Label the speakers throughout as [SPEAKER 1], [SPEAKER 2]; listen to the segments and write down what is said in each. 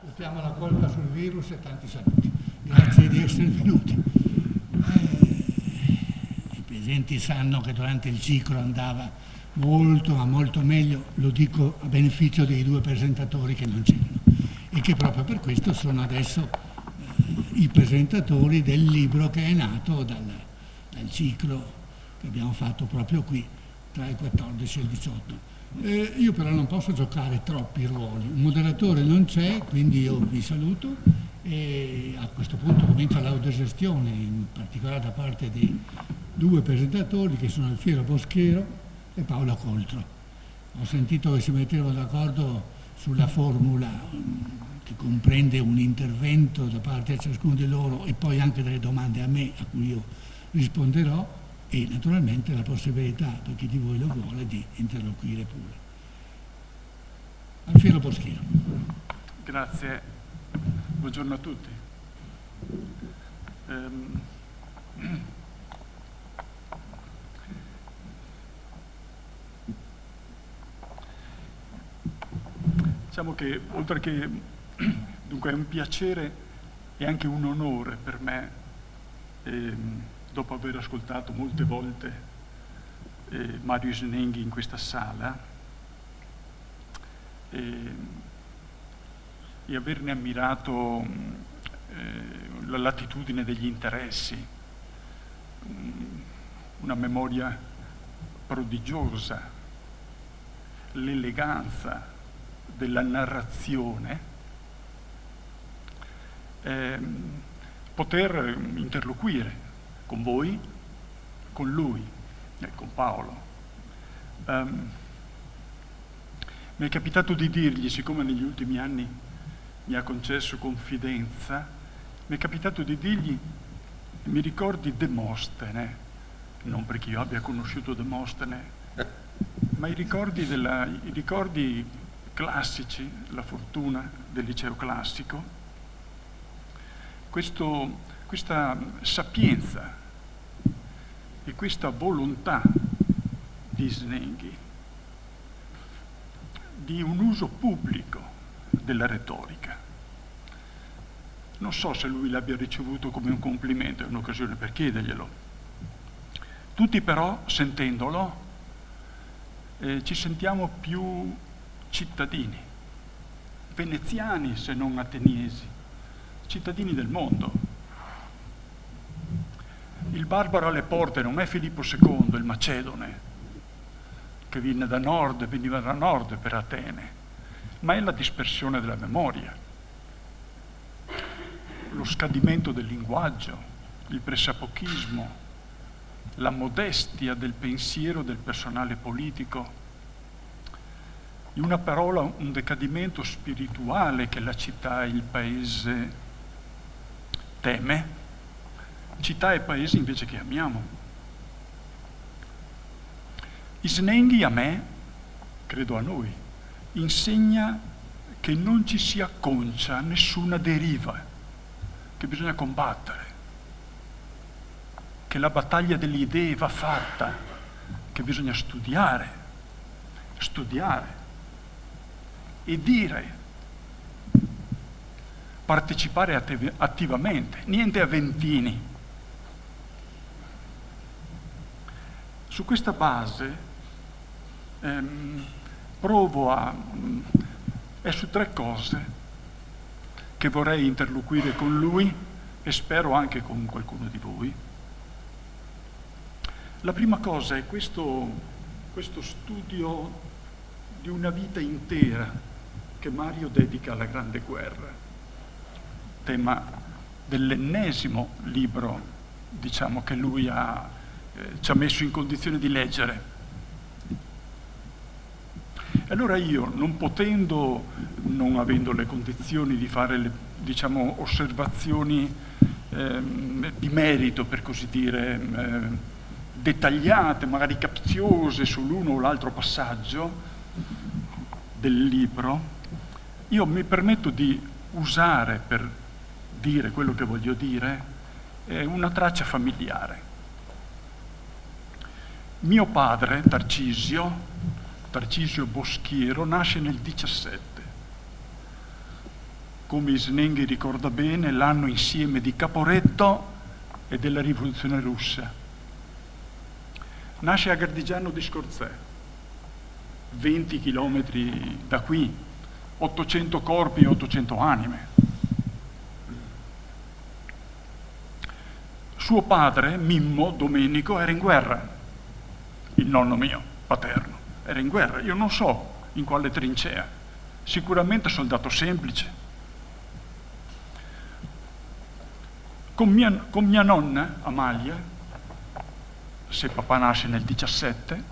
[SPEAKER 1] Mettiamo la colpa sul virus e tanti saluti. Grazie di essere venuti. I presenti sanno che durante il ciclo andava molto, ma molto meglio, lo dico a beneficio dei due presentatori che non c'erano, e che proprio per questo sono adesso i presentatori del libro che è nato dal ciclo che abbiamo fatto proprio qui tra il 14 e il 18. Io però non posso giocare troppi ruoli, un moderatore non c'è, quindi io vi saluto e a questo punto comincia l'autogestione, in particolare da parte dei due presentatori che sono Alfiero Boschero e Paolo Coltro. Ho sentito che si mettevano d'accordo sulla formula che comprende un intervento da parte di ciascuno di loro e poi anche delle domande a me a cui io risponderò, e naturalmente la possibilità, per chi di voi lo vuole, di interloquire pure. Alfiero Boschero.
[SPEAKER 2] Grazie, buongiorno a tutti. Diciamo che oltre che dunque è un piacere e anche un onore per me, dopo aver ascoltato molte volte Mario Snenghi in questa sala e averne ammirato la latitudine degli interessi, una memoria prodigiosa, l'eleganza della narrazione, poter interloquire con voi, con lui e con Paolo. Mi è capitato di dirgli, siccome negli ultimi anni mi ha concesso confidenza, mi è capitato di dirgli: mi ricordi Demostene, non perché io abbia conosciuto Demostene, ma i ricordi classici, la fortuna del liceo classico, questa sapienza e questa volontà di Snenghi di un uso pubblico della retorica. Non so se lui l'abbia ricevuto come un complimento, è un'occasione per chiederglielo. Tutti però, sentendolo, ci sentiamo più cittadini, veneziani se non ateniesi, cittadini del mondo. Il barbaro alle porte non è Filippo II, il Macedone, che veniva da nord per Atene, ma è la dispersione della memoria, lo scadimento del linguaggio, il pressapochismo, la modestia del pensiero del personale politico, in una parola un decadimento spirituale che la città e il paese teme, città e paese invece che amiamo. Snenghi a me, credo a noi, insegna che non ci si acconcia a nessuna deriva, che bisogna combattere, che la battaglia delle idee va fatta, che bisogna studiare e dire, partecipare attivamente, niente avventini. Su questa base è su tre cose che vorrei interloquire con lui e spero anche con qualcuno di voi. La prima cosa è questo studio di una vita intera che Mario dedica alla Grande Guerra, tema dell'ennesimo libro, diciamo, che lui ci ha messo in condizione di leggere. Allora io, non avendo le condizioni di fare osservazioni di merito, per così dire, dettagliate, magari capziose sull'uno o l'altro passaggio del libro, io mi permetto di usare, per dire quello che voglio dire, una traccia familiare. Mio padre, Tarcisio Boschiero, nasce nel 17. come Snenghi ricorda bene, l'anno insieme di Caporetto e della rivoluzione russa. Nasce a Gardigiano di Scorzè, 20 chilometri da qui, 800 corpi e 800 anime. Suo padre, Mimmo Domenico, era in guerra, il nonno mio, paterno, era in guerra, io non so in quale trincea, sicuramente soldato semplice. Con mia nonna, Amalia, se papà nasce nel 17,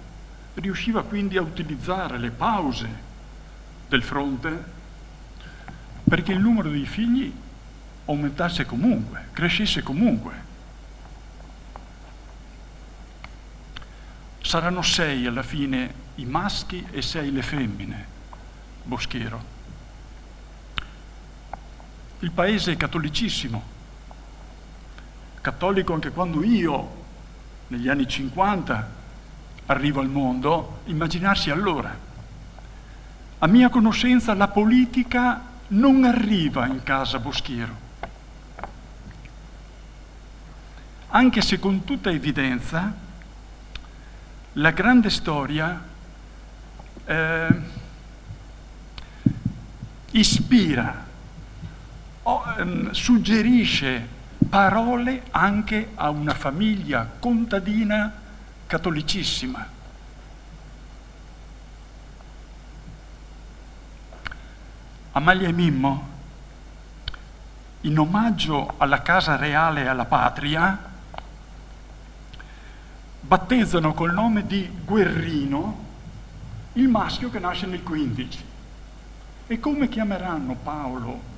[SPEAKER 2] riusciva quindi a utilizzare le pause del fronte perché il numero di figli aumentasse comunque, crescesse comunque. Saranno 6 alla fine i maschi e 6 le femmine, Boschiero. Il paese è cattolicissimo, cattolico anche quando io, negli anni 50, arrivo al mondo, immaginarsi allora. A mia conoscenza la politica non arriva in casa Boschiero, anche se con tutta evidenza la grande storia ispira, suggerisce parole anche a una famiglia contadina cattolicissima. Amalia e Mimmo, in omaggio alla casa reale e alla patria, battezzano col nome di Guerrino il maschio che nasce nel 15. E come chiameranno Paolo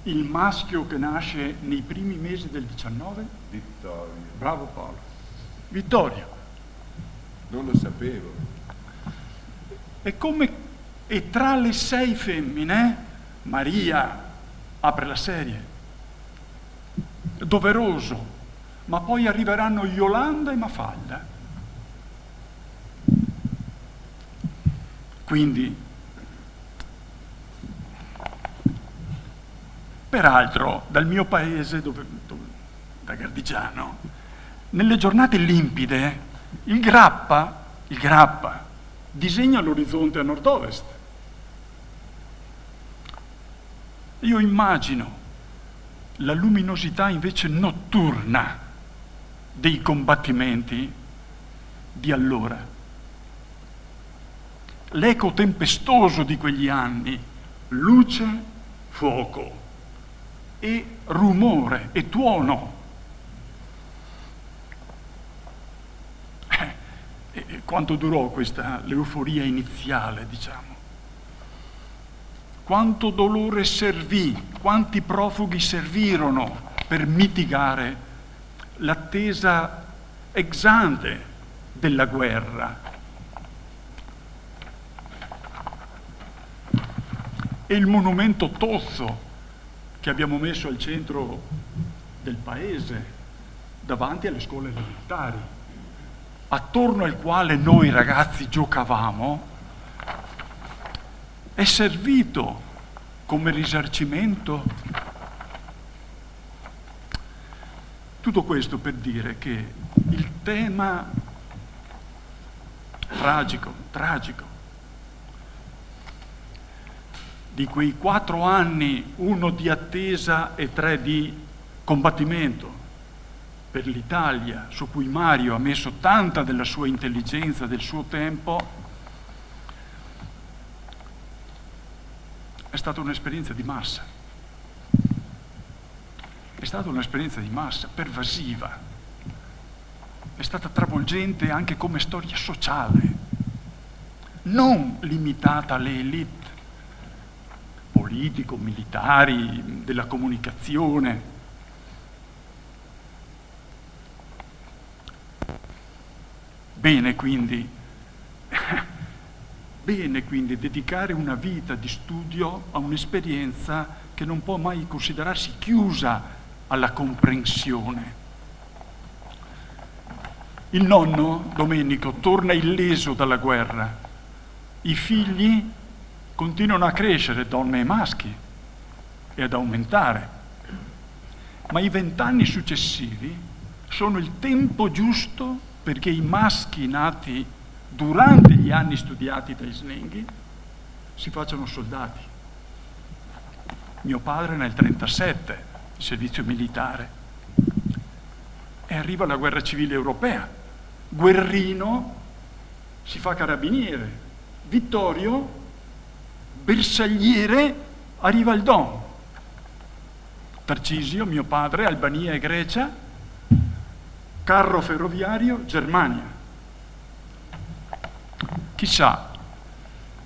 [SPEAKER 2] il maschio che nasce nei primi mesi del 19?
[SPEAKER 3] Vittorio.
[SPEAKER 2] Bravo Paolo. Vittorio.
[SPEAKER 3] Non lo sapevo.
[SPEAKER 2] E tra le 6 femmine, Maria apre la serie. Doveroso. Ma poi arriveranno Iolanda e Mafalda. Quindi, peraltro, dal mio paese, da Gardigiano, nelle giornate limpide, il grappa disegna l'orizzonte a nord-ovest. Io immagino la luminosità invece notturna dei combattimenti di allora. L'eco tempestoso di quegli anni, luce, fuoco e rumore e tuono. E quanto durò questa l'euforia iniziale, diciamo? Quanto dolore servì, quanti profughi servirono per mitigare l'attesa ex ante della guerra. E il monumento tozzo che abbiamo messo al centro del paese, davanti alle scuole elementari, attorno al quale noi ragazzi giocavamo, è servito come risarcimento. Tutto questo per dire che il tema tragico di quei 4 anni, 1 di attesa e 3 di combattimento per l'Italia, su cui Mario ha messo tanta della sua intelligenza, del suo tempo, è stata un'esperienza di massa. È stata un'esperienza di massa, pervasiva. È stata travolgente anche come storia sociale, non limitata alle élite politico-militari, della comunicazione. Bene quindi dedicare una vita di studio a un'esperienza che non può mai considerarsi chiusa alla comprensione. Il nonno, Domenico, torna illeso dalla guerra. I figli continuano a crescere, donne e maschi. e ad aumentare. Ma i 20 anni successivi sono il tempo giusto perché i maschi nati durante gli anni studiati dai Snenghi si facciano soldati. Mio padre nel 1937, il servizio militare, e arriva la guerra civile europea. Guerrino si fa carabiniere, Vittorio, bersagliere, arriva al Don. Tarcisio, mio padre, Albania e Grecia, carro ferroviario, Germania. Chissà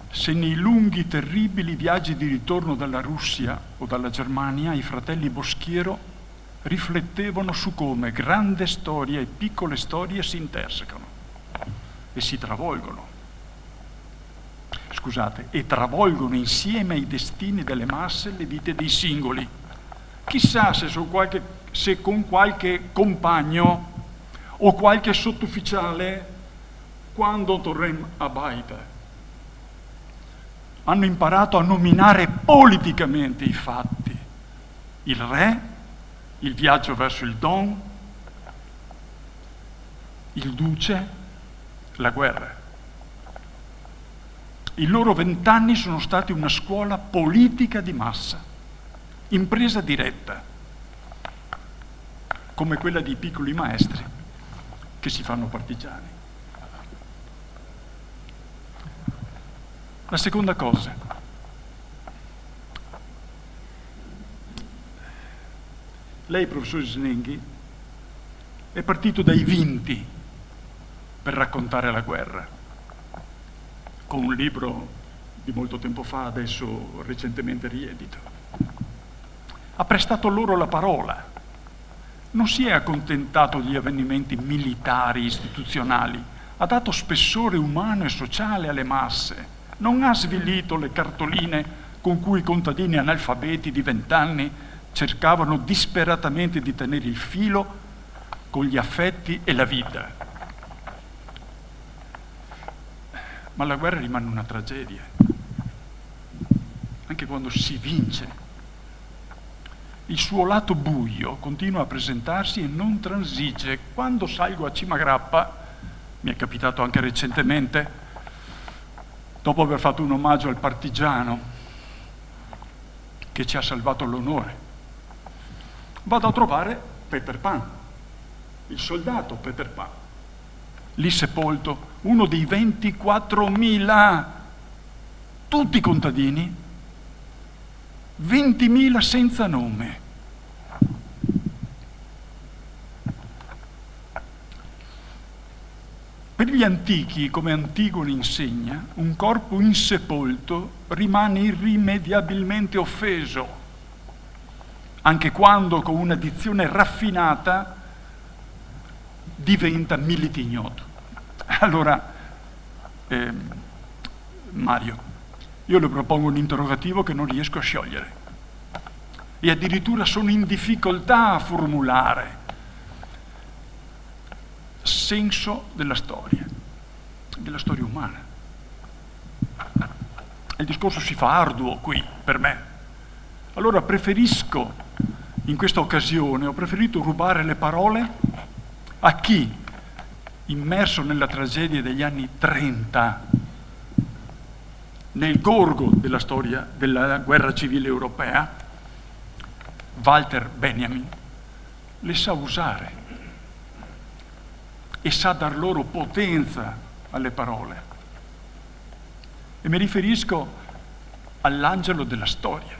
[SPEAKER 2] se nei lunghi, terribili viaggi di ritorno dalla Russia o dalla Germania i fratelli Boschiero riflettevano su come grande storia e piccole storie si intersecano e si travolgono. Scusate, e travolgono insieme ai destini delle masse le vite dei singoli. Chissà se con qualche compagno o qualche sottufficiale, quando tornem a Baita, hanno imparato a nominare politicamente i fatti. Il re, il viaggio verso il Don, il duce, la guerra. I loro 20 anni sono stati una scuola politica di massa, impresa diretta, come quella dei piccoli maestri che si fanno partigiani. La seconda cosa, lei, professor Snenghi, è partito dai vinti per raccontare la guerra, con un libro di molto tempo fa, adesso recentemente riedito. Ha prestato loro la parola, non si è accontentato degli avvenimenti militari, istituzionali, ha dato spessore umano e sociale alle masse, non ha svilito le cartoline con cui i contadini analfabeti di 20 anni cercavano disperatamente di tenere il filo con gli affetti e la vita. Ma la guerra rimane una tragedia, anche quando si vince. Il suo lato buio continua a presentarsi e non transige. Quando salgo a Cima Grappa, mi è capitato anche recentemente, dopo aver fatto un omaggio al partigiano che ci ha salvato l'onore, vado a trovare Peter Pan, il soldato Peter Pan, lì sepolto, uno dei 24.000, tutti contadini, 20.000 senza nome. Per gli antichi, come Antigone insegna, un corpo insepolto rimane irrimediabilmente offeso, anche quando con una dizione raffinata diventa militignoto. Allora, Mario, io le propongo un interrogativo che non riesco a sciogliere e addirittura sono in difficoltà a formulare. Senso della storia umana. Il discorso si fa arduo qui, per me. Allora preferisco, in questa occasione, ho preferito rubare le parole a chi, immerso nella tragedia degli anni 30, nel gorgo della storia della guerra civile europea, Walter Benjamin, le sa usare e sa dar loro potenza alle parole. E mi riferisco all'angelo della storia.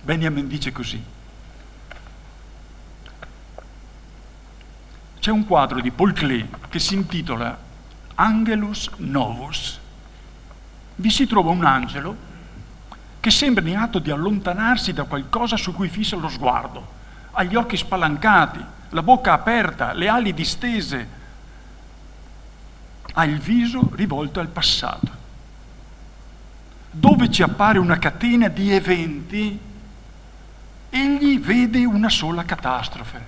[SPEAKER 2] Benjamin dice così: c'è un quadro di Paul Klee che si intitola Angelus Novus. Vi si trova un angelo che sembra in atto di allontanarsi da qualcosa su cui fissa lo sguardo. Ha gli occhi spalancati, la bocca aperta, le ali distese, ha il viso rivolto al passato. Dove ci appare una catena di eventi, egli vede una sola catastrofe,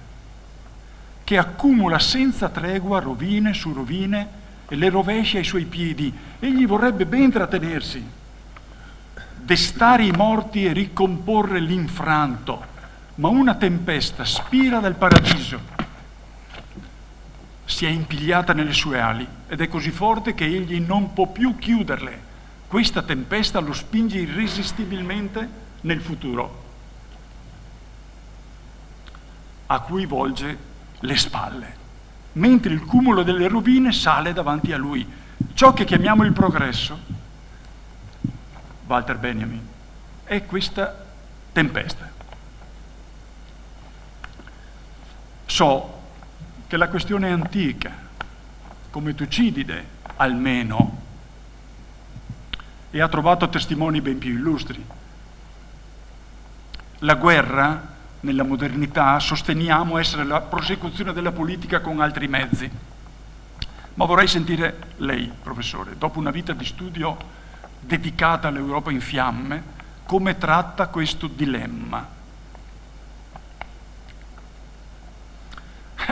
[SPEAKER 2] che accumula senza tregua rovine su rovine e le rovescia ai suoi piedi. Egli vorrebbe ben trattenersi, destare i morti e ricomporre l'infranto, ma una tempesta spira dal paradiso. Si è impigliata nelle sue ali ed è così forte che egli non può più chiuderle. Questa tempesta lo spinge irresistibilmente nel futuro, a cui volge le spalle, mentre il cumulo delle rovine sale davanti a lui. Ciò che chiamiamo il progresso, Walter Benjamin, è questa tempesta. So che la questione è antica, come Tucidide almeno, e ha trovato testimoni ben più illustri. La guerra, nella modernità, sosteniamo essere la prosecuzione della politica con altri mezzi. Ma vorrei sentire lei, professore, dopo una vita di studio dedicata all'Europa in fiamme, come tratta questo dilemma.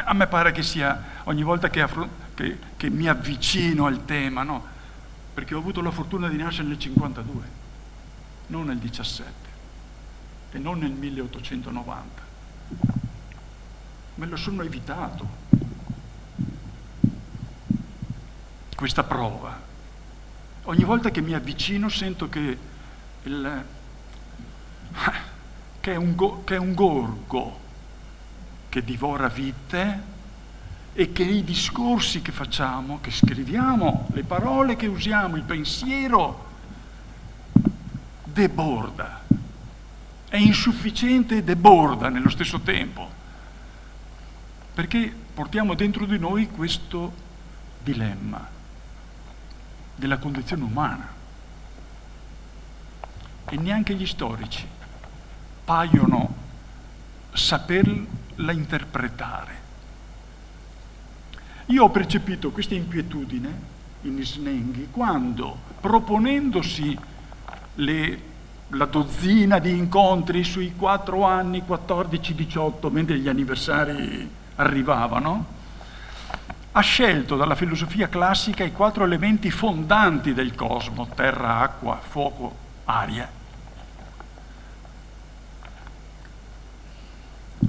[SPEAKER 2] A me pare che sia, ogni volta che mi avvicino al tema, no? Perché ho avuto la fortuna di nascere nel 52, non nel 17 e non nel 1890. Me lo sono evitato, questa prova. Ogni volta che mi avvicino sento che è un gorgo che divora vite e che i discorsi che facciamo, che scriviamo, le parole che usiamo, il pensiero deborda, è insufficiente e deborda nello stesso tempo, perché portiamo dentro di noi questo dilemma della condizione umana e neanche gli storici paiono saperla interpretare. Io ho percepito questa inquietudine in Snenghi quando, proponendosi la dozzina di incontri sui 4 anni, 14-18, mentre gli anniversari arrivavano, ha scelto dalla filosofia classica i 4 elementi fondanti del cosmo: terra, acqua, fuoco, aria.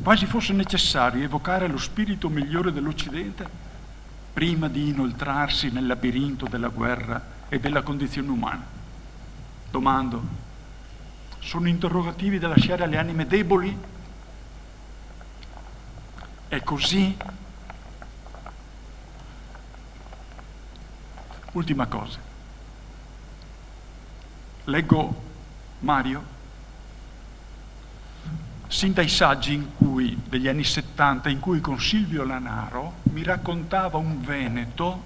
[SPEAKER 2] Quasi fosse necessario evocare lo spirito migliore dell'Occidente prima di inoltrarsi nel labirinto della guerra e della condizione umana. Domando, sono interrogativi da lasciare alle anime deboli? È così? Ultima cosa. Leggo Mario sin dai saggi degli anni 70 in cui con Silvio Lanaro mi raccontava un Veneto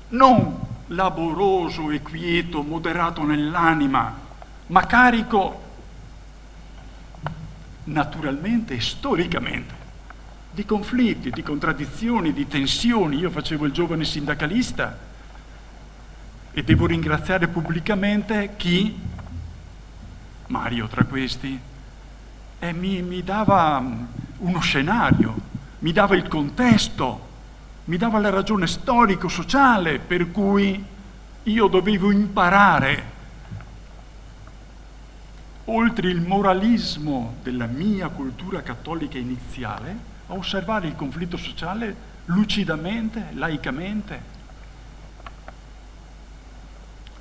[SPEAKER 2] non laboroso e quieto, moderato nell'anima, ma carico naturalmente e storicamente di conflitti, di contraddizioni, di tensioni. Io facevo il giovane sindacalista e devo ringraziare pubblicamente chi, Mario tra questi, mi dava uno scenario, mi dava il contesto, mi dava la ragione storico-sociale per cui io dovevo imparare, oltre il moralismo della mia cultura cattolica iniziale, a osservare il conflitto sociale lucidamente, laicamente,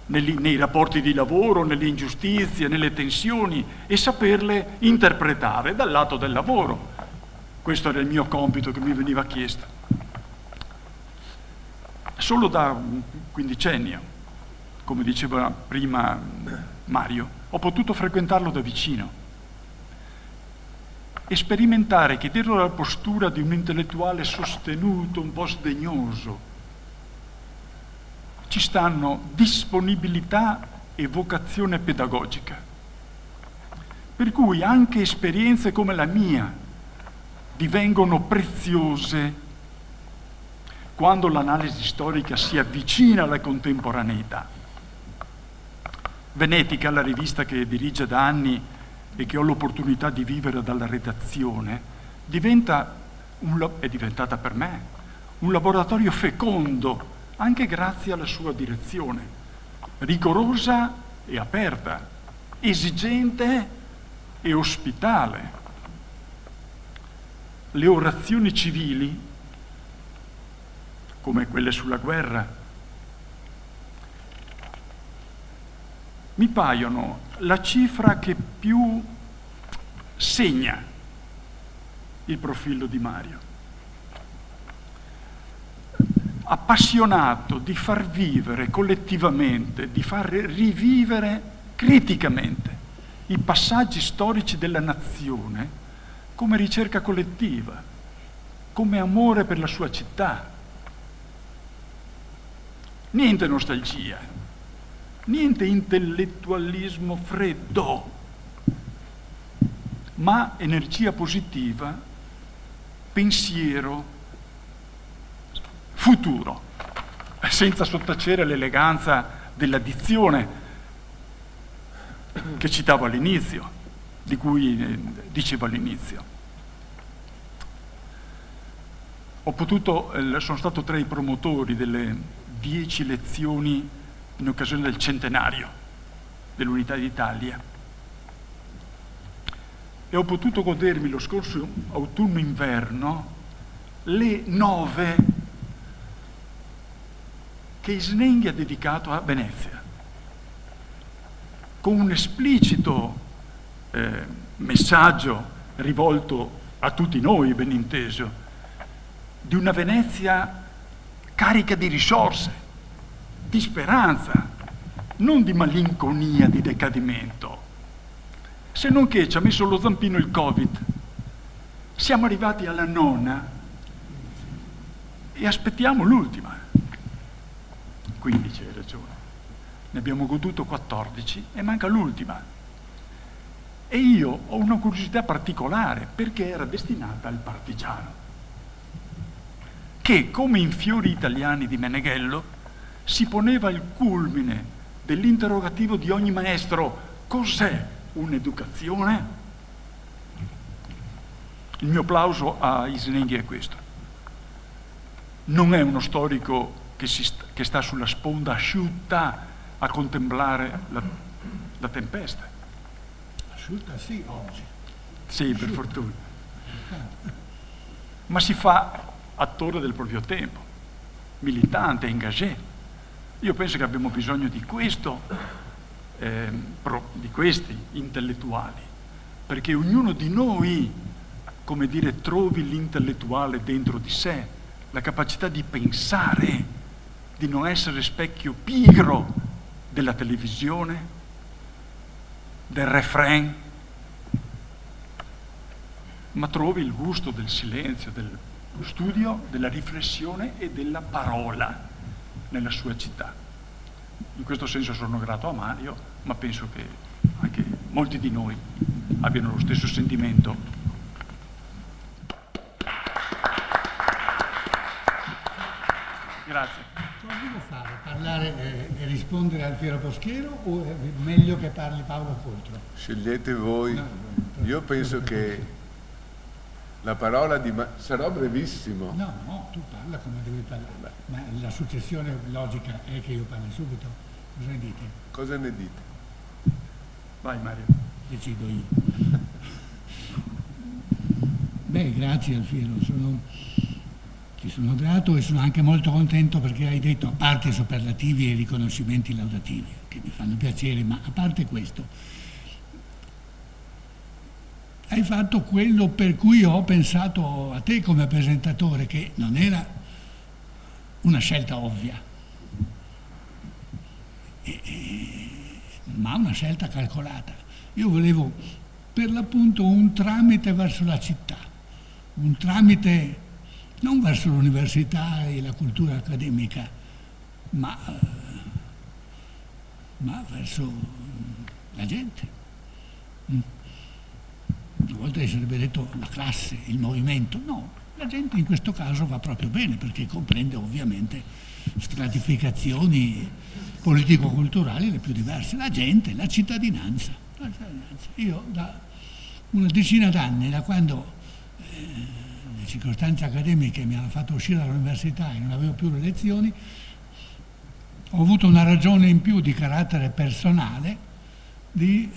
[SPEAKER 2] nei rapporti di lavoro, nelle ingiustizie, nelle tensioni, e saperle interpretare dal lato del lavoro. Questo era il mio compito che mi veniva chiesto. Solo da un quindicennio, come diceva prima Mario, ho potuto frequentarlo da vicino e sperimentare che dietro la postura di un intellettuale sostenuto, un po' sdegnoso, ci stanno disponibilità e vocazione pedagogica. Per cui anche esperienze come la mia divengono preziose quando l'analisi storica si avvicina alla contemporaneità. Venetica, la rivista che dirige da anni e che ho l'opportunità di vivere dalla redazione, è diventata per me un laboratorio fecondo, anche grazie alla sua direzione, rigorosa e aperta, esigente e ospitale. Le orazioni civili, come quelle sulla guerra, mi paiono la cifra che più segna il profilo di Mario. Appassionato di far vivere collettivamente, di far rivivere criticamente i passaggi storici della nazione come ricerca collettiva, come amore per la sua città. Niente nostalgia, niente intellettualismo freddo, ma energia positiva, pensiero, futuro, senza sottacere l'eleganza della dizione che citavo all'inizio, di cui dicevo all'inizio. Sono stato tra i promotori delle 10 lezioni in occasione del centenario dell'Unità d'Italia e ho potuto godermi lo scorso autunno-inverno le 9 che Isnenghi ha dedicato a Venezia, con un esplicito messaggio rivolto a tutti noi, ben inteso, di una Venezia carica di risorse, di speranza, non di malinconia, di decadimento. Se non che ci ha messo lo zampino il Covid. Siamo arrivati alla 9ª e aspettiamo l'ultima. 15, hai ragione. Ne abbiamo goduto 14 e manca l'ultima. E io ho una curiosità particolare perché era destinata al partigiano, che, come in Fiori italiani di Meneghello, si poneva il culmine dell'interrogativo di ogni maestro: cos'è un'educazione? Il mio plauso a Isnenghi è questo. Non è uno storico che sta sulla sponda asciutta a contemplare la tempesta.
[SPEAKER 1] Asciutta sì, oggi.
[SPEAKER 2] Sì, per fortuna. Ma si fa attore del proprio tempo, militante, engagé. Io penso che abbiamo bisogno di questo, di questi intellettuali, perché ognuno di noi, come dire, trovi l'intellettuale dentro di sé, la capacità di pensare, di non essere specchio pigro della televisione, del refrain, ma trovi il gusto del silenzio, del studio, della riflessione e della parola nella sua città. In questo senso sono grato a Mario, ma penso che anche molti di noi abbiano lo stesso sentimento. Grazie.
[SPEAKER 1] Cosa devo fare? Parlare e rispondere al Piero Boschero o è meglio che parli Paolo Coltro?
[SPEAKER 3] Scegliete voi.
[SPEAKER 1] No,
[SPEAKER 3] Io penso che la parola di sarò brevissimo.
[SPEAKER 1] No, tu parla come devi parlare. Ma la successione logica è che io parli subito. Cosa ne dite?
[SPEAKER 3] Cosa ne dite?
[SPEAKER 2] Vai Mario.
[SPEAKER 1] Decido io. Beh, grazie Alfiero, ti sono grato e sono anche molto contento perché hai detto, a parte i superlativi e i riconoscimenti laudativi, che mi fanno piacere, ma a parte questo, hai fatto quello per cui ho pensato a te come presentatore, che non era una scelta ovvia, ma una scelta calcolata. Io volevo per l'appunto un tramite verso la città, un tramite non verso l'università e la cultura accademica, ma verso la gente. Una volta si sarebbe detto la classe, il movimento, no, la gente in questo caso va proprio bene perché comprende ovviamente stratificazioni politico-culturali le più diverse, la gente, la cittadinanza. Io da una decina d'anni, da quando le circostanze accademiche mi hanno fatto uscire dall'università e non avevo più le lezioni, ho avuto una ragione in più di carattere personale di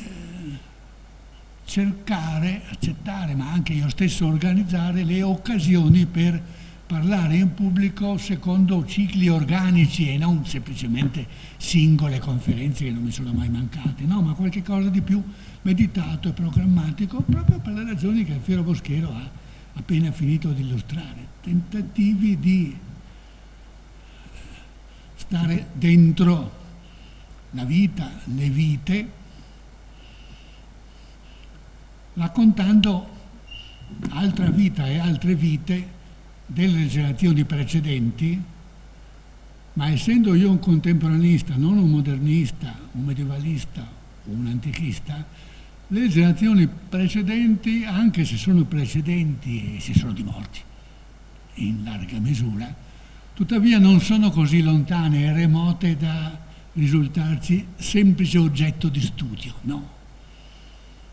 [SPEAKER 1] cercare, accettare, ma anche io stesso organizzare le occasioni per parlare in pubblico secondo cicli organici e non semplicemente singole conferenze che non mi sono mai mancate, no, ma qualche cosa di più meditato e programmatico, proprio per le ragioni che Alfiero Boschero ha appena finito di illustrare, tentativi di stare dentro la vita, le vite, raccontando altra vita e altre vite delle generazioni precedenti, ma essendo io un contemporaneista, non un modernista, un medievalista, un antichista, le generazioni precedenti, anche se sono precedenti e si sono di morti in larga misura, tuttavia non sono così lontane e remote da risultarci semplice oggetto di studio, no.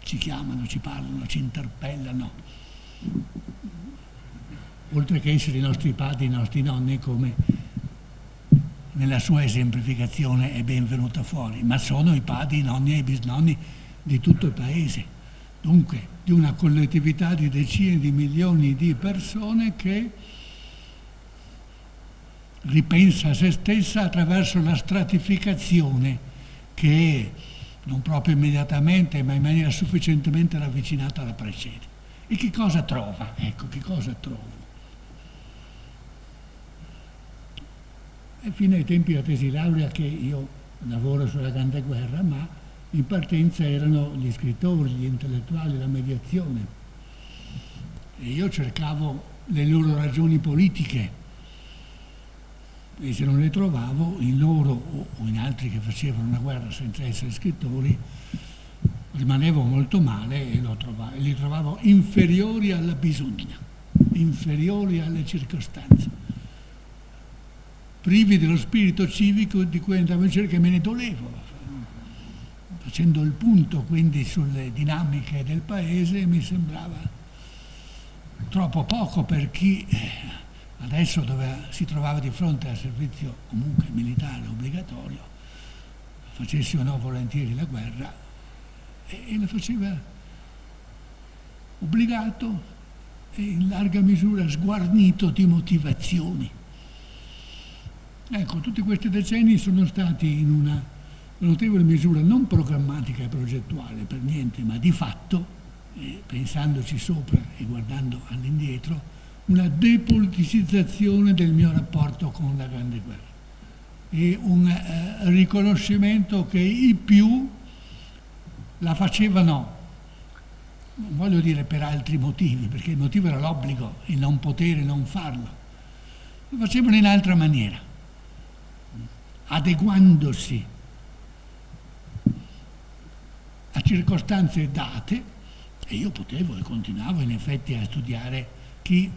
[SPEAKER 1] Ci chiamano, ci parlano, ci interpellano, oltre che essere i nostri padri, i nostri nonni, come nella sua esemplificazione è ben venuta fuori, ma sono i padri, i nonni e i bisnonni di tutto il paese, dunque di una collettività di decine di milioni di persone che ripensa a se stessa attraverso la stratificazione che non proprio immediatamente, ma in maniera sufficientemente ravvicinata la precede. E che cosa trova? Ecco, che cosa trova? E fino ai tempi della tesi laurea, che io lavoro sulla Grande Guerra, ma in partenza erano gli scrittori, gli intellettuali, la mediazione. E io cercavo le loro ragioni politiche, e se non le trovavo in loro o in altri che facevano una guerra senza essere scrittori, rimanevo molto male e li trovavo inferiori alla bisogna, inferiori alle circostanze, privi dello spirito civico di cui andavo in cerca e me ne dolevo, facendo il punto quindi sulle dinamiche del paese. Mi sembrava troppo poco per chi adesso si trovava di fronte al servizio comunque militare obbligatorio, facesse o no volentieri la guerra, e la faceva obbligato e in larga misura sguarnito di motivazioni. Ecco, tutti questi decenni sono stati in una notevole misura non programmatica e progettuale per niente, ma di fatto, pensandoci sopra e guardando all'indietro, una depoliticizzazione del mio rapporto con la Grande Guerra e un riconoscimento che i più la facevano, non voglio dire per altri motivi, perché il motivo era l'obbligo, il non potere non farlo, lo facevano in altra maniera, adeguandosi a circostanze date, e io potevo e continuavo in effetti a studiare chi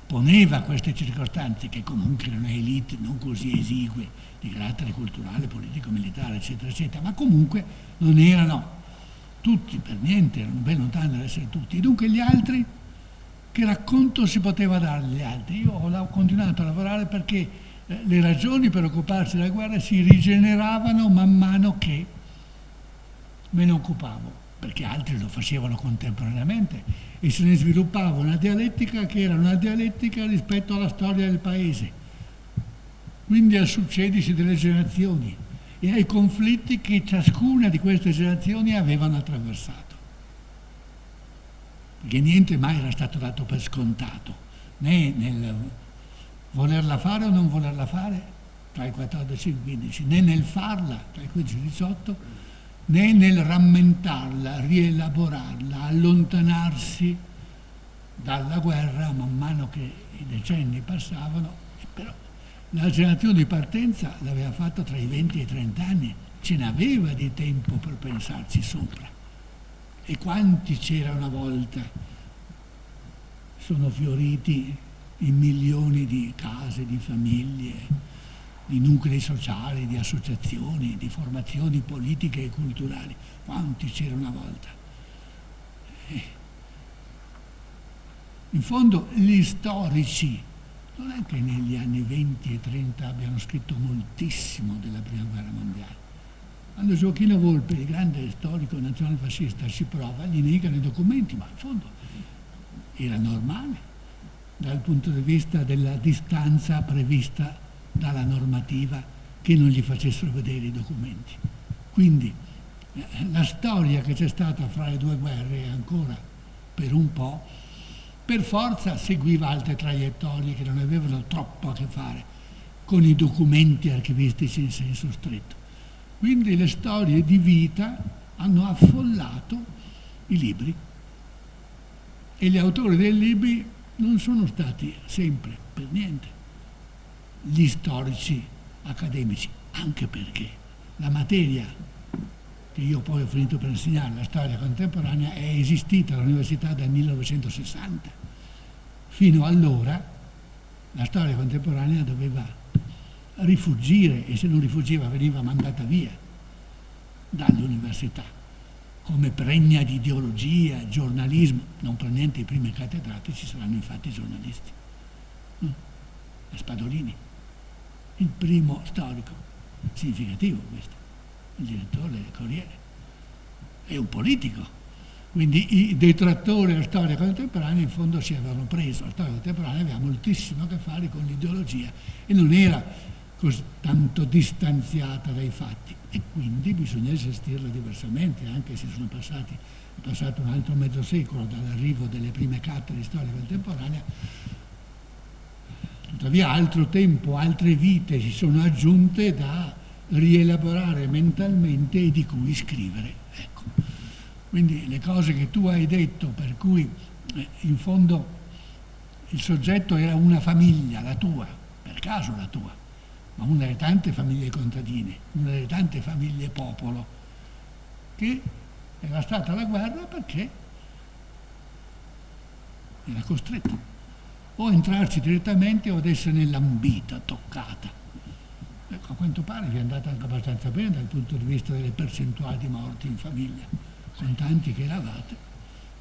[SPEAKER 1] poneva queste circostanze, che comunque erano elite non così esigue di carattere culturale, politico, militare, eccetera, eccetera, ma comunque non erano tutti, per niente, erano ben lontani dall'essere tutti. E dunque gli altri, che racconto si poteva dare agli altri? Io ho continuato a lavorare perché le ragioni per occuparsi della guerra si rigeneravano man mano che me ne occupavo, perché altri lo facevano contemporaneamente, e se ne sviluppava una dialettica che era una dialettica rispetto alla storia del paese, quindi al succedersi delle generazioni e ai conflitti che ciascuna di queste generazioni avevano attraversato. Perché niente mai era stato dato per scontato, né nel volerla fare o non volerla fare tra i 14 e i 15, né nel farla tra i 15 e i 18, né nel rammentarla, rielaborarla, allontanarsi dalla guerra man mano che i decenni passavano. Però la generazione di partenza l'aveva fatta tra i 20 e i 30 anni, ce n'aveva di tempo per pensarci sopra. E quanti c'era una volta sono fioriti in milioni di case, di famiglie, di nuclei sociali, di associazioni, di formazioni politiche e culturali. Quanti c'era una volta? In fondo gli storici non è che negli anni 20 e 30 abbiano scritto moltissimo della Prima Guerra Mondiale. Quando Gioachino Volpe, il grande storico nazionalfascista, ci prova, gli negano i documenti, ma in fondo era normale dal punto di vista della distanza prevista dalla normativa che non gli facessero vedere i documenti. Quindi la storia che c'è stata fra le due guerre ancora per un po', per forza seguiva altre traiettorie che non avevano troppo a che fare con i documenti archivistici in senso stretto. Quindi le storie di vita hanno affollato i libri e gli autori dei libri non sono stati sempre, per niente, gli storici accademici, anche perché la materia che io poi ho finito per insegnare, la storia contemporanea, è esistita all'università dal 1960. Fino allora la storia contemporanea doveva rifuggire, e se non rifuggiva veniva mandata via dall'università, come pregna di ideologia, giornalismo. Non per niente i primi cattedratici saranno infatti giornalisti. Spadolini, il primo storico, significativo questo, il direttore del Corriere, è un politico. Quindi i detrattori della storia contemporanea in fondo ci avevano preso. La storia contemporanea aveva moltissimo a che fare con l'ideologia e non era così tanto distanziata dai fatti, e quindi bisogna gestirla diversamente, anche se è passato un altro mezzo secolo dall'arrivo delle prime cattedre di storia contemporanea. Tuttavia altro tempo, altre vite si sono aggiunte da rielaborare mentalmente e di cui scrivere. Ecco. Quindi le cose che tu hai detto, per cui in fondo il soggetto era una famiglia, la tua, per caso la tua, ma una delle tante famiglie contadine, una delle tante famiglie popolo, che era stata alla guerra perché era costretto o a entrarci direttamente o ad essere lambita, toccata. Ecco, a quanto pare vi è andata anche abbastanza bene dal punto di vista delle percentuali di morti in famiglia, con tanti che eravate,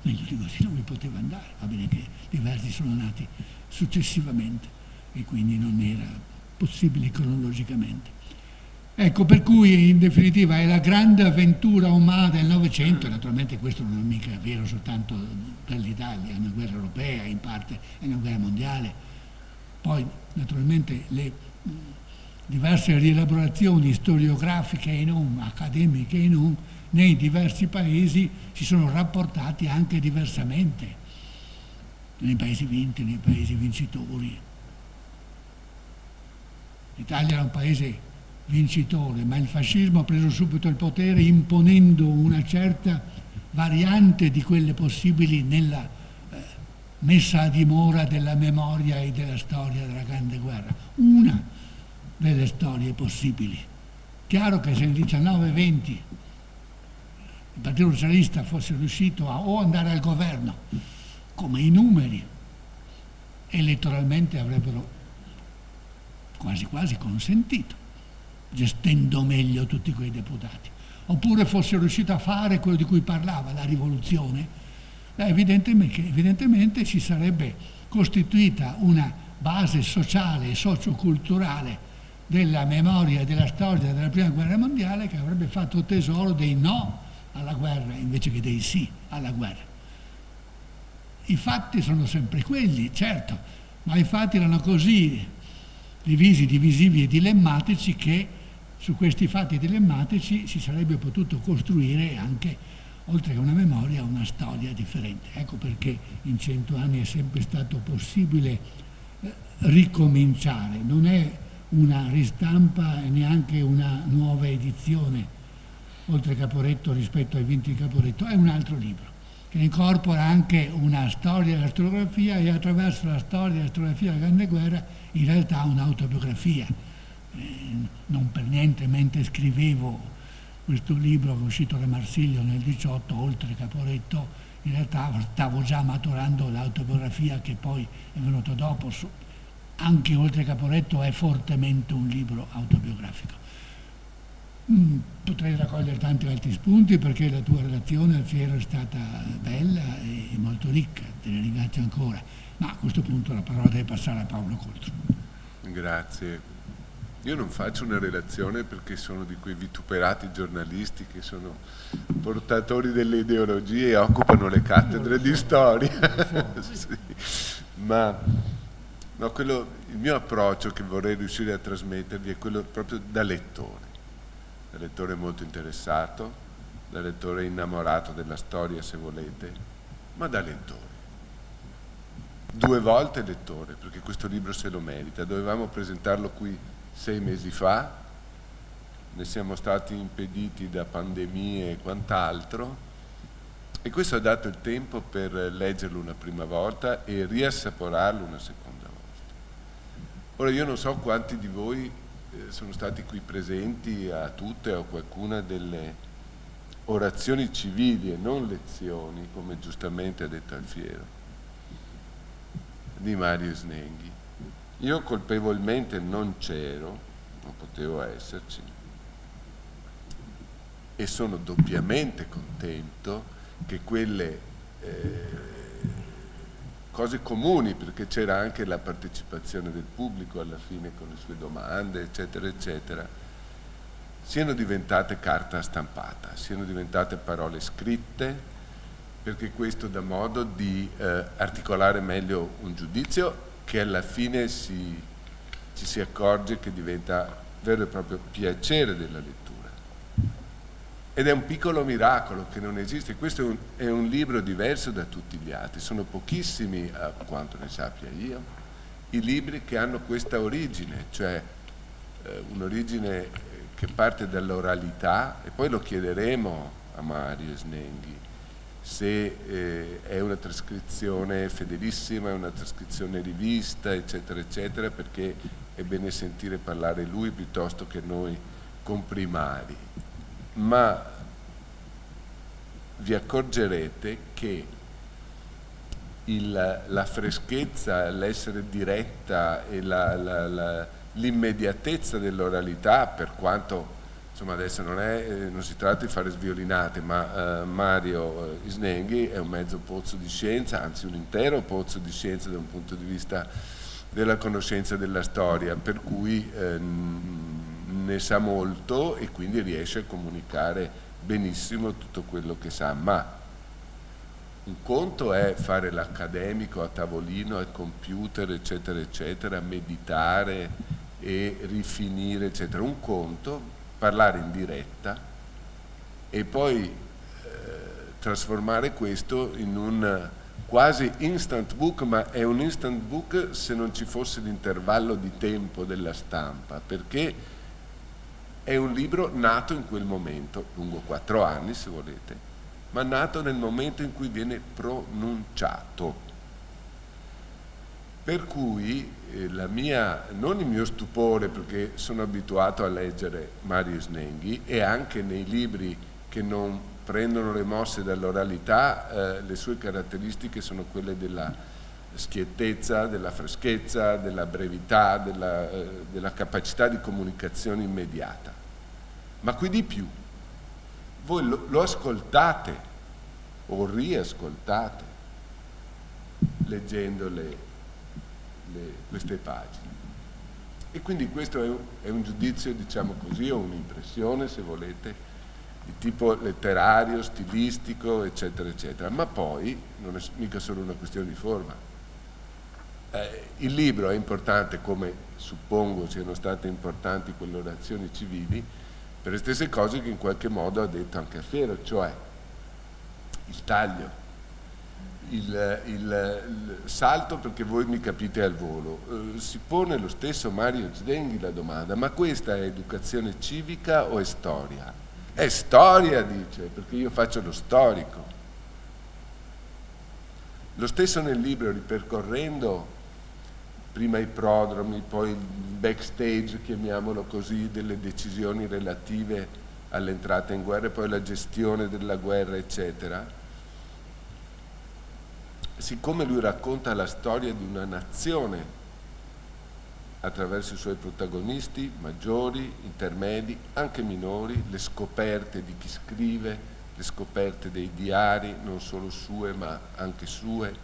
[SPEAKER 1] meglio di così non vi poteva andare. Va bene che diversi sono nati successivamente e quindi non era possibile cronologicamente. Ecco, per cui in definitiva è la grande avventura umana del Novecento. Naturalmente questo non è mica vero soltanto per l'Italia, è una guerra europea, in parte è una guerra mondiale. Poi naturalmente le diverse rielaborazioni storiografiche e non, accademiche e non, nei diversi paesi si sono rapportati anche diversamente, nei paesi vinti, nei paesi vincitori. L'Italia era un paese vincitore, ma il fascismo ha preso subito il potere imponendo una certa variante di quelle possibili nella messa a dimora della memoria e della storia della Grande Guerra. Una delle storie possibili. Chiaro che se nel 19-20 il Partito Socialista fosse riuscito a o andare al governo, come i numeri elettoralmente avrebbero quasi quasi consentito, gestendo meglio tutti quei deputati, oppure fosse riuscito a fare quello di cui parlava, la rivoluzione, evidentemente si sarebbe costituita una base sociale e socioculturale della memoria e della storia della Prima Guerra Mondiale che avrebbe fatto tesoro dei no alla guerra invece che dei sì alla guerra. I fatti sono sempre quelli, certo, ma i fatti erano così divisivi e dilemmatici che su questi fatti dilemmatici si sarebbe potuto costruire anche, oltre che una memoria, una storia differente. Ecco perché in 100 anni è sempre stato possibile ricominciare. Non è una ristampa e neanche una nuova edizione, oltre Caporetto rispetto ai vinti di Caporetto, è un altro libro che incorpora anche una storia della storiografia e attraverso la storia della storiografia della Grande Guerra in realtà un'autobiografia. Non per niente, mentre scrivevo questo libro che è uscito da Marsilio nel 18, oltre Caporetto, in realtà stavo già maturando l'autobiografia che poi è venuta dopo. Anche oltre Caporetto è fortemente un libro autobiografico. Potrei raccogliere tanti altri spunti perché la tua relazione al Fiero è stata bella e molto ricca, te ne ringrazio ancora, ma a questo punto la parola deve passare a Paolo Coltro.
[SPEAKER 3] Grazie. Io non faccio una relazione perché sono di quei vituperati giornalisti che sono portatori delle ideologie e occupano le cattedre di storia. Sì. Ma no, il mio approccio che vorrei riuscire a trasmettervi è quello proprio da lettore molto interessato, da lettore innamorato della storia se volete, ma da lettore. 2 volte lettore, perché questo libro se lo merita. Dovevamo presentarlo qui 6 mesi fa, ne siamo stati impediti da pandemie e quant'altro, e questo ha dato il tempo per leggerlo una prima volta e riassaporarlo una seconda volta. Ora io non so quanti di voi sono stati qui presenti a tutte o qualcuna delle orazioni civili e non lezioni, come giustamente ha detto Alfiero, di Mario Snenghi. Io colpevolmente non c'ero, non potevo esserci, e sono doppiamente contento che quelle cose comuni, perché c'era anche la partecipazione del pubblico alla fine con le sue domande, eccetera, eccetera, siano diventate carta stampata, siano diventate parole scritte, perché questo dà modo di articolare meglio un giudizio che alla fine ci si accorge che diventa vero e proprio piacere della lettura. Ed è un piccolo miracolo che non esiste. Questo è un libro diverso da tutti gli altri. Sono pochissimi, a quanto ne sappia io, i libri che hanno questa origine, cioè un'origine che parte dall'oralità, e poi lo chiederemo a Mario Snenghi se è una trascrizione fedelissima, è una trascrizione rivista, eccetera, eccetera, perché è bene sentire parlare lui piuttosto che noi comprimari. Ma vi accorgerete che la freschezza, l'essere diretta e l'immediatezza dell'oralità, per quanto insomma adesso non si tratta di fare sviolinate, ma Mario Snenghi è un mezzo pozzo di scienza, anzi un intero pozzo di scienza da un punto di vista della conoscenza della storia, per cui ne sa molto e quindi riesce a comunicare benissimo tutto quello che sa. Ma un conto è fare l'accademico a tavolino, al computer, eccetera, eccetera, meditare e rifinire, eccetera. Un conto parlare in diretta e poi trasformare questo in un quasi instant book, ma è un instant book se non ci fosse l'intervallo di tempo della stampa, perché è un libro nato in quel momento, lungo 4 anni se volete, ma nato nel momento in cui viene pronunciato. Per cui non il mio stupore, perché sono abituato a leggere Mario Snenghi, e anche nei libri che non prendono le mosse dall'oralità, le sue caratteristiche sono quelle della schiettezza, della freschezza, della brevità, della capacità di comunicazione immediata. Ma qui di più, voi lo ascoltate o riascoltate leggendo queste pagine, e quindi questo è un giudizio, diciamo così, o un'impressione se volete, di tipo letterario, stilistico, eccetera, eccetera. Ma poi non è mica solo una questione di forma. Il libro è importante, come suppongo siano state importanti quelle orazioni civili, per le stesse cose che in qualche modo ha detto anche Alfiero, cioè il taglio, il salto, perché voi mi capite al volo. Si pone lo stesso Mario Snenghi la domanda: ma questa è educazione civica o è storia? È storia, dice, perché io faccio lo storico. Lo stesso nel libro, ripercorrendo prima i prodromi, poi il backstage, chiamiamolo così, delle decisioni relative all'entrata in guerra e poi la gestione della guerra, eccetera. Siccome lui racconta la storia di una nazione attraverso i suoi protagonisti, maggiori, intermedi, anche minori, le scoperte di chi scrive, le scoperte dei diari, non solo sue ma anche sue,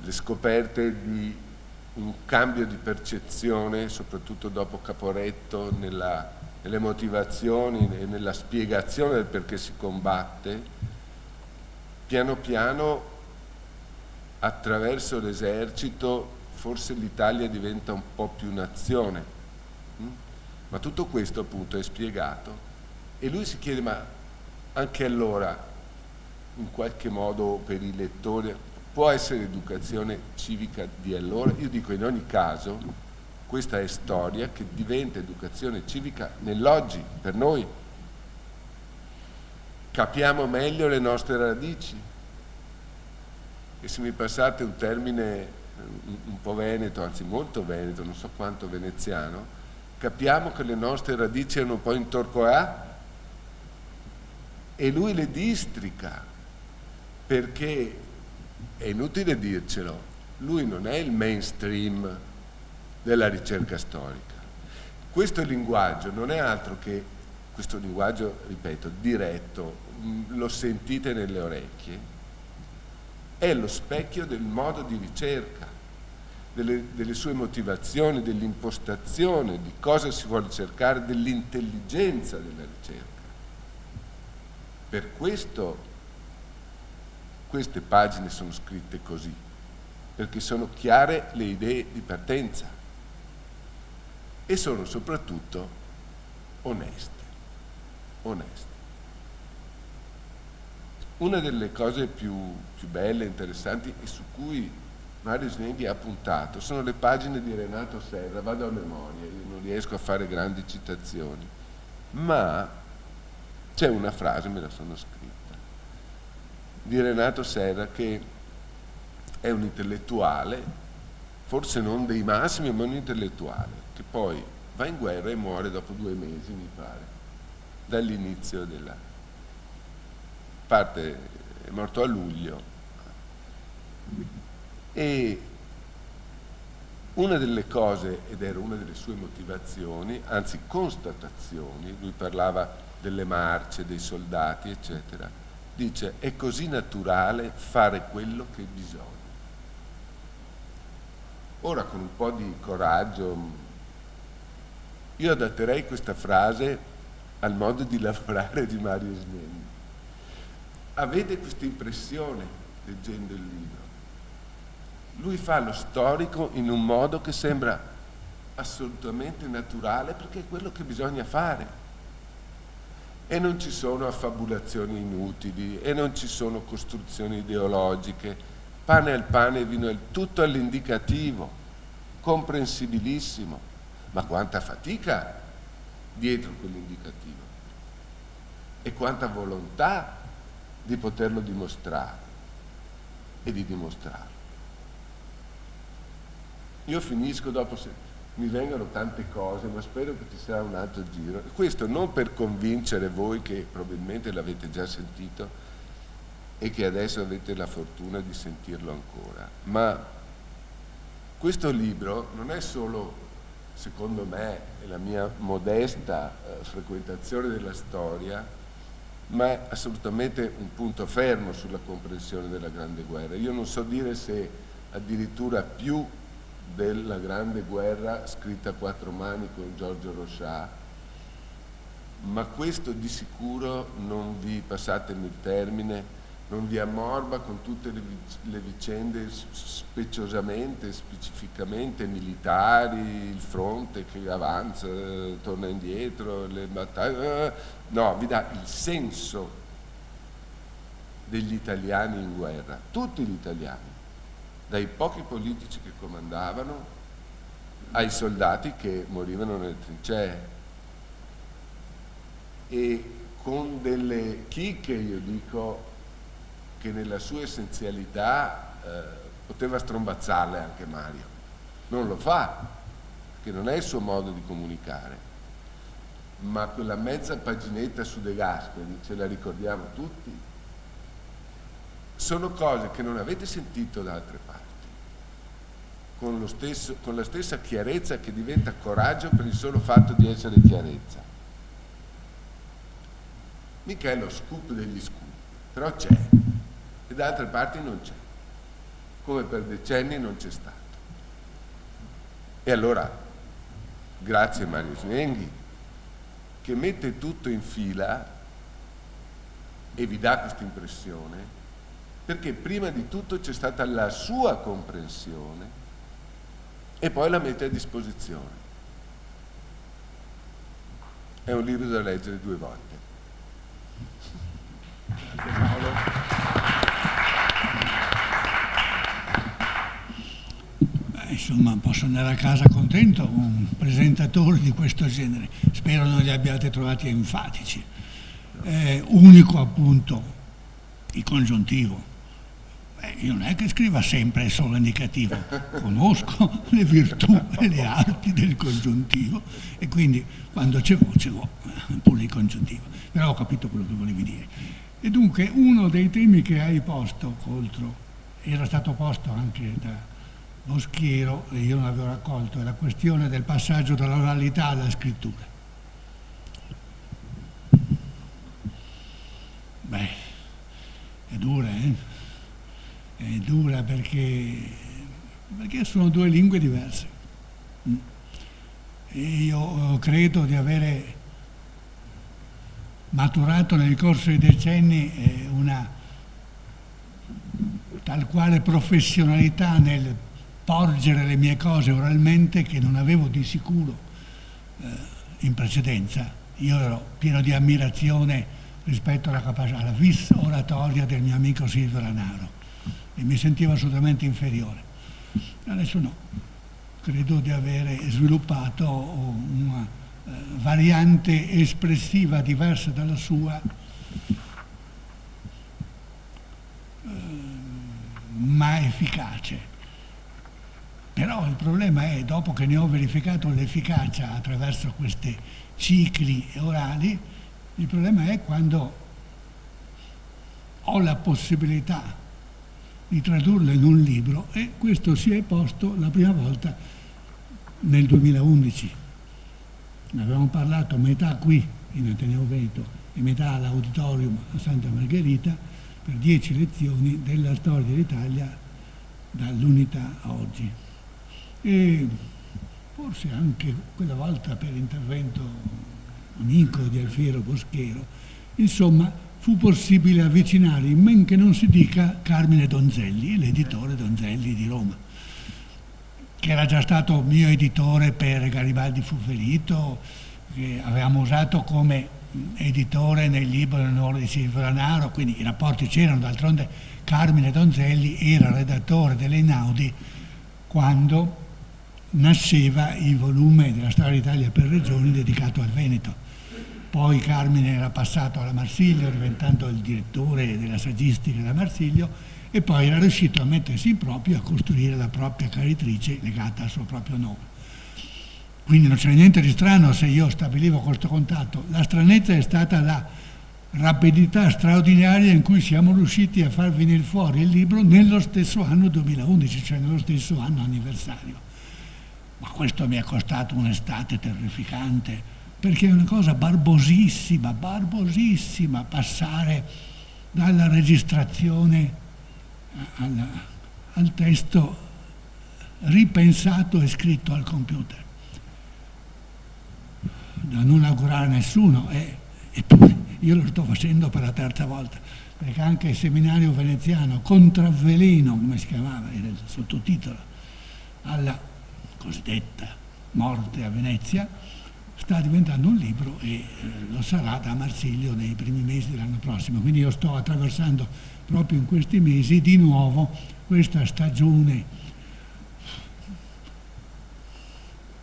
[SPEAKER 3] le scoperte di un cambio di percezione, soprattutto dopo Caporetto, nelle motivazioni e nella spiegazione del perché si combatte. Piano piano, attraverso l'esercito, forse l'Italia diventa un po' più nazione, ma tutto questo appunto è spiegato e lui si chiede: ma anche allora, in qualche modo per i lettori, può essere educazione civica di allora? Io dico, in ogni caso, questa è storia che diventa educazione civica nell'oggi, per noi. Capiamo meglio le nostre radici. E se mi passate un termine un po' veneto, anzi molto veneto, non so quanto veneziano, capiamo che le nostre radici erano un po' in Torquemada e lui le districa, perché è inutile dircelo, lui non è il mainstream della ricerca storica. Questo linguaggio non è altro che, questo linguaggio, ripeto, diretto, lo sentite nelle orecchie, è lo specchio del modo di ricerca, delle sue motivazioni, dell'impostazione, di cosa si vuole cercare, dell'intelligenza della ricerca. Per questo queste pagine sono scritte così, perché sono chiare le idee di partenza e sono soprattutto oneste. Una delle cose più belle e interessanti e su cui Mario Sneghi ha puntato sono le pagine di Renato Serra. Vado a memoria, io non riesco a fare grandi citazioni, ma c'è una frase, me la sono scritta, di Renato Serra, che è un intellettuale, forse non dei massimi, ma un intellettuale, che poi va in guerra e muore dopo 2 mesi, mi pare, dall'inizio della parte, è morto a luglio. E una delle cose, ed era una delle sue motivazioni, anzi constatazioni, lui parlava delle marce, dei soldati, eccetera, dice: è così naturale fare quello che bisogna. Ora, con un po' di coraggio, io adatterei questa frase al modo di lavorare di Mario Snelli. Avete questa impressione leggendo il libro? Lui fa lo storico in un modo che sembra assolutamente naturale, perché è quello che bisogna fare. E non ci sono affabulazioni inutili, e non ci sono costruzioni ideologiche. Pane al pane, vino al tutto all'indicativo, comprensibilissimo. Ma quanta fatica dietro quell'indicativo e quanta volontà di poterlo dimostrare e di dimostrarlo. Io finisco dopo, se mi vengono tante cose, ma spero che ci sarà un altro giro. Questo non per convincere voi, che probabilmente l'avete già sentito e che adesso avete la fortuna di sentirlo ancora, ma questo libro non è solo, secondo me, la mia modesta frequentazione della storia, ma è assolutamente un punto fermo sulla comprensione della Grande Guerra. Io non so dire se addirittura più della Grande Guerra scritta a 4 mani con Giorgio Rochat, ma questo di sicuro non vi, passatemi il termine, non vi ammorba con tutte le vicende speciosamente, specificamente militari, il fronte che avanza, torna indietro, le battaglie. No, vi dà il senso degli italiani in guerra, tutti gli italiani, dai pochi politici che comandavano ai soldati che morivano nelle trincee, e con delle chicche, io dico, che nella sua essenzialità poteva strombazzarle anche Mario. Non lo fa, perché non è il suo modo di comunicare, ma quella mezza paginetta su De Gasperi, ce la ricordiamo tutti, sono cose che non avete sentito da altre parti. con la stessa chiarezza che diventa coraggio per il solo fatto di essere chiarezza. Mica è lo scoop degli scoop, però c'è, e da altre parti non c'è, come per decenni non c'è stato. E allora, grazie Mario Snenghi, che mette tutto in fila e vi dà questa impressione, perché prima di tutto c'è stata la sua comprensione e poi la mette a disposizione. È un libro da leggere 2 volte. Grazie Paolo.
[SPEAKER 1] Insomma, posso andare a casa contento, un presentatore di questo genere. Spero non li abbiate trovati enfatici. Unico appunto il congiuntivo. Io non è che scriva sempre solo indicativo, conosco le virtù e le arti del congiuntivo e quindi quando ce l'ho pure il congiuntivo. Però ho capito quello che volevi dire. E dunque uno dei temi che hai posto, Coltro, era stato posto anche da Boschiero e io non l'avevo raccolto, è la questione del passaggio dall'oralità alla scrittura. Beh, è dura, È dura perché sono 2 lingue diverse. E io credo di avere maturato nel corso dei decenni una tal quale professionalità nel porgere le mie cose oralmente che non avevo di sicuro in precedenza. Io ero pieno di ammirazione rispetto alla vis oratoria del mio amico Silvio Ranaro e mi sentivo assolutamente inferiore. Adesso no, credo di avere sviluppato una variante espressiva diversa dalla sua, ma efficace. Però il problema è, dopo che ne ho verificato l'efficacia attraverso questi cicli orali, il problema è quando ho la possibilità di tradurlo in un libro, e questo si è posto la prima volta nel 2011. Ne avevamo parlato metà qui in Ateneo Veneto e metà all'Auditorium a Santa Margherita per 10 lezioni della storia dell'Italia dall'unità a oggi. E forse anche quella volta per intervento amico di Alfiero Boschiero, insomma fu possibile avvicinare, in men che non si dica, Carmine Donzelli, l'editore Donzelli di Roma, che era già stato mio editore per Garibaldi fu ferito, che avevamo usato come editore nel libro in onore di Silvio Ranaro, quindi i rapporti c'erano. D'altronde Carmine Donzelli era redattore dell'Einaudi quando nasceva il volume della storia d'Italia per regioni dedicato al Veneto. Poi Carmine era passato alla Marsiglio diventando il direttore della saggistica della Marsiglio e poi era riuscito a mettersi in proprio e a costruire la propria caritrice legata al suo proprio nome. Quindi non c'era niente di strano se io stabilivo questo contatto. La stranezza è stata la rapidità straordinaria in cui siamo riusciti a far venire fuori il libro nello stesso anno 2011, cioè nello stesso anno anniversario. Ma questo mi è costato un'estate terrificante, perché è una cosa barbosissima, passare dalla registrazione al testo ripensato e scritto al computer. Da non augurare a nessuno, eppure io lo sto facendo per la 3ª volta, perché anche il seminario veneziano Contravveleno, come si chiamava, era il sottotitolo, alla cosiddetta morte a Venezia, sta diventando un libro e lo sarà da Marsiglio nei primi mesi dell'anno prossimo. Quindi io sto attraversando proprio in questi mesi di nuovo questa stagione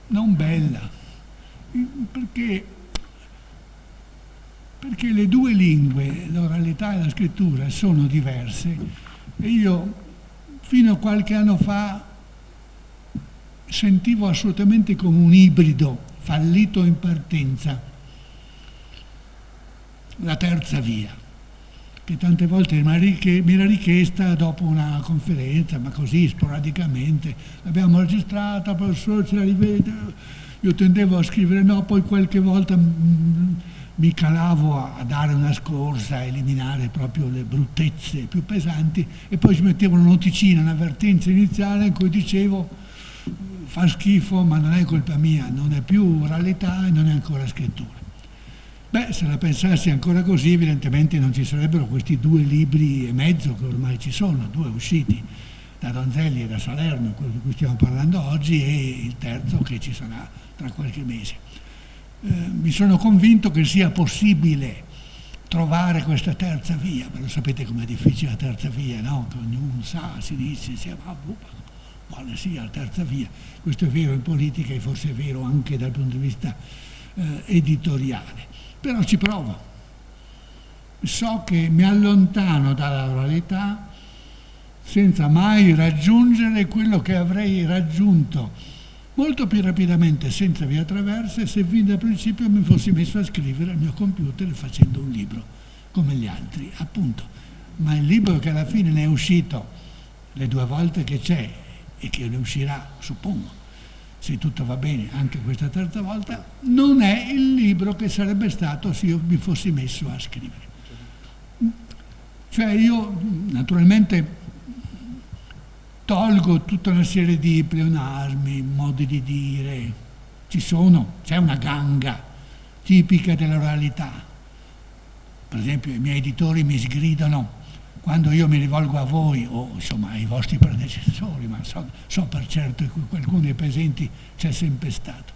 [SPEAKER 1] non bella, perché le 2 lingue, l'oralità e la scrittura, sono diverse e io fino a qualche anno fa sentivo assolutamente come un ibrido fallito in partenza, la terza via, che tante volte mi era richiesta dopo una conferenza, ma così sporadicamente, l'abbiamo registrata, professore ce la rivede, io tendevo a scrivere no, poi qualche volta mi calavo a dare una scorsa, a eliminare proprio le bruttezze più pesanti e poi ci mettevo una noticina, un'avvertenza iniziale in cui dicevo fa schifo ma non è colpa mia, non è più oralità e non è ancora scrittura. Beh, se la pensassi ancora così, evidentemente non ci sarebbero questi 2 libri e mezzo che ormai ci sono, 2 usciti da Donzelli e da Salerno, quello di cui stiamo parlando oggi, e il terzo che ci sarà tra qualche mese. Mi sono convinto che sia possibile trovare questa terza via, ma lo sapete com'è difficile la terza via, no? Che ognuno sa, si dice, quale sia la terza via. Questo è vero in politica e forse è vero anche dal punto di vista editoriale. Però ci provo. So che mi allontano dalla oralità senza mai raggiungere quello che avrei raggiunto molto più rapidamente senza via traverse se fin da principio mi fossi messo a scrivere al mio computer facendo un libro come gli altri, appunto. Ma il libro che alla fine ne è uscito le 2 volte che c'è e che ne uscirà, suppongo, se tutto va bene anche questa terza volta, non è il libro che sarebbe stato se io mi fossi messo a scrivere. Cioè io naturalmente tolgo tutta una serie di pleonasmi, modi di dire, c'è una ganga tipica dell'oralità. Per esempio i miei editori mi sgridano quando io mi rivolgo a voi o insomma ai vostri predecessori, ma so per certo che qualcuno dei presenti c'è sempre stato.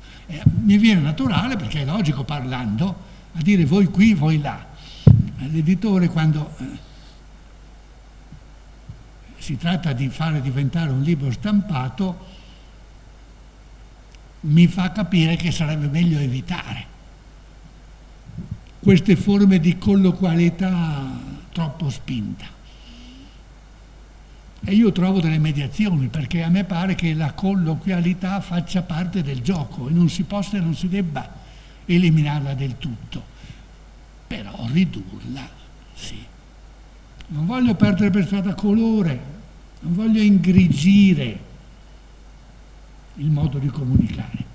[SPEAKER 1] Mi viene naturale, perché è logico parlando, a dire voi qui, voi là. L'editore quando si tratta di fare diventare un libro stampato mi fa capire che sarebbe meglio evitare queste forme di colloquialità troppo spinta. E io trovo delle mediazioni, perché a me pare che la colloquialità faccia parte del gioco e non si possa e non si debba eliminarla del tutto, però ridurla, sì. Non voglio perdere per strada colore, non voglio ingrigire il modo di comunicare.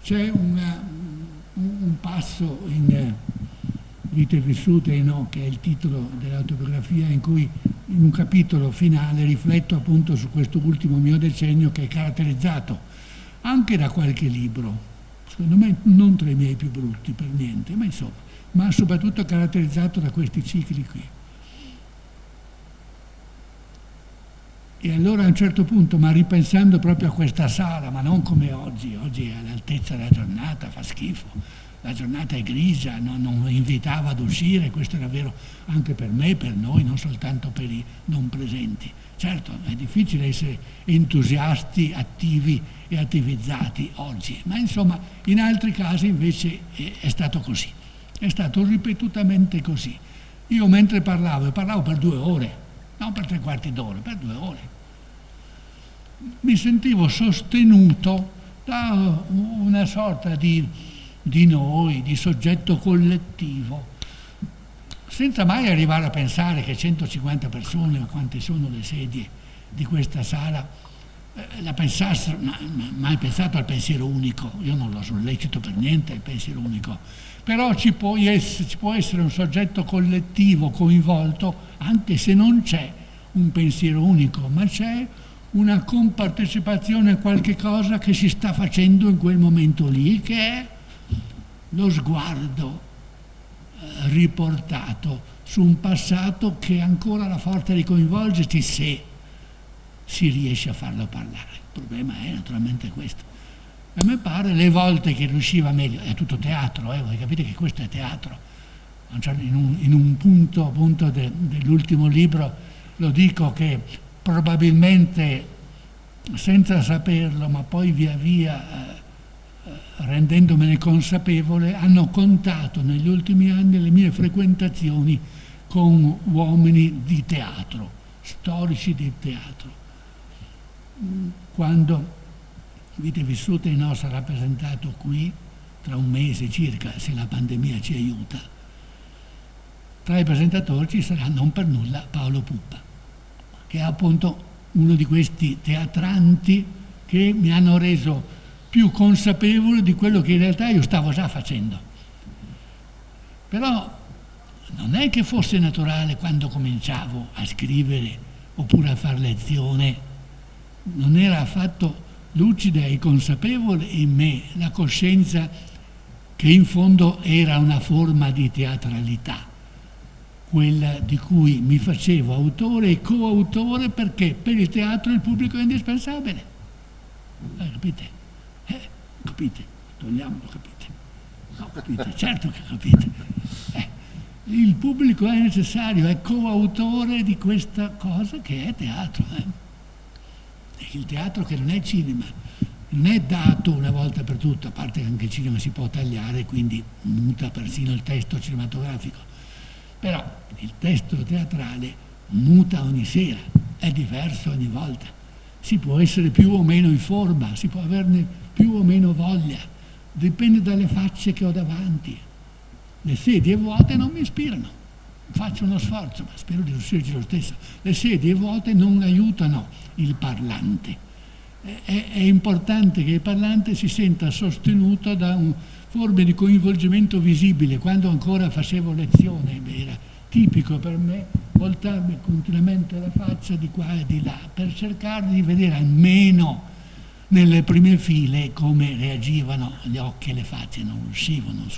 [SPEAKER 1] C'è un passo in Vite vissute e no, che è il titolo dell'autobiografia, in cui in un capitolo finale rifletto appunto su questo ultimo mio decennio, che è caratterizzato anche da qualche libro, secondo me non tra i miei più brutti per niente, ma insomma, ma soprattutto caratterizzato da questi cicli qui. E allora a un certo punto, ma ripensando proprio a questa sala, ma non come oggi è all'altezza della giornata, fa schifo, la giornata è grigia, non invitava ad uscire, questo era vero anche per me, per noi, non soltanto per i non presenti. Certo, è difficile essere entusiasti, attivi e attivizzati oggi, ma insomma in altri casi invece è stato così, è stato ripetutamente così. Io mentre parlavo per 2 ore, non per 3/4 d'ora, per 2 ore, mi sentivo sostenuto da una sorta di noi, di soggetto collettivo, senza mai arrivare a pensare che 150 persone, o quante sono le sedie di questa sala, la pensassero, mai pensato al pensiero unico. Io non lo sollecito per niente il pensiero unico, però ci può essere un soggetto collettivo coinvolto, anche se non c'è un pensiero unico, ma c'è una compartecipazione a qualche cosa che si sta facendo in quel momento lì, che è lo sguardo riportato su un passato che ha ancora la forza di coinvolgerti se si riesce a farlo parlare. Il problema è naturalmente questo. A me pare le volte che riusciva meglio, è tutto teatro, voi capite che questo è teatro. In un punto appunto dell'ultimo libro lo dico che probabilmente senza saperlo, ma poi via via rendendomene consapevole, hanno contato negli ultimi anni le mie frequentazioni con uomini di teatro, storici di teatro. Quando Vite vissute e no sarà presentato qui, tra un mese circa, se la pandemia ci aiuta, tra i presentatori ci sarà non per nulla Paolo Puppa, che è appunto uno di questi teatranti che mi hanno reso più consapevole di quello che in realtà io stavo già facendo. Però non è che fosse naturale quando cominciavo a scrivere oppure a fare lezione, non era affatto lucida e consapevole in me la coscienza che in fondo era una forma di teatralità, quella di cui mi facevo autore e coautore, perché per il teatro il pubblico è indispensabile. Capite? Capite? Togliamolo, capite? No, capite? Certo che capite. Il pubblico è necessario, è coautore di questa cosa che è teatro. Il teatro che non è cinema, non è dato una volta per tutto, a parte che anche il cinema si può tagliare, quindi muta persino il testo cinematografico. Però il testo teatrale muta ogni sera, è diverso ogni volta. Si può essere più o meno in forma, si può averne più o meno voglia, dipende dalle facce che ho davanti. Le sedie vuote non mi ispirano, faccio uno sforzo, ma spero di riuscirci lo stesso. Le sedie vuote non aiutano il parlante. È importante che il parlante si senta sostenuto da forme di coinvolgimento visibile. Quando ancora facevo lezione, era tipico per me voltarmi continuamente la faccia di qua e di là per cercare di vedere almeno nelle prime file come reagivano gli occhi e le facce. Non riuscivo, non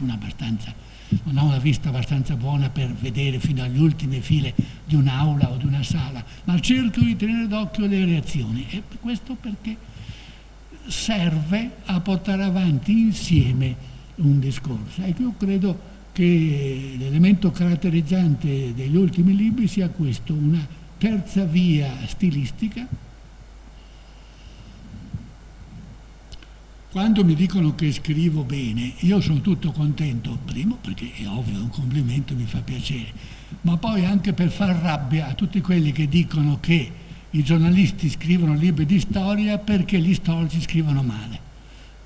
[SPEAKER 1] ho una vista abbastanza buona per vedere fino alle ultime file di un'aula o di una sala, ma cerco di tenere d'occhio le reazioni, e questo perché serve a portare avanti insieme un discorso. Ecco, io credo che l'elemento caratterizzante degli ultimi libri sia questo, una terza via stilistica. Quando mi dicono che scrivo bene, io sono tutto contento, primo perché è ovvio, è un complimento, mi fa piacere, ma poi anche per far rabbia a tutti quelli che dicono che i giornalisti scrivono libri di storia perché gli storici scrivono male.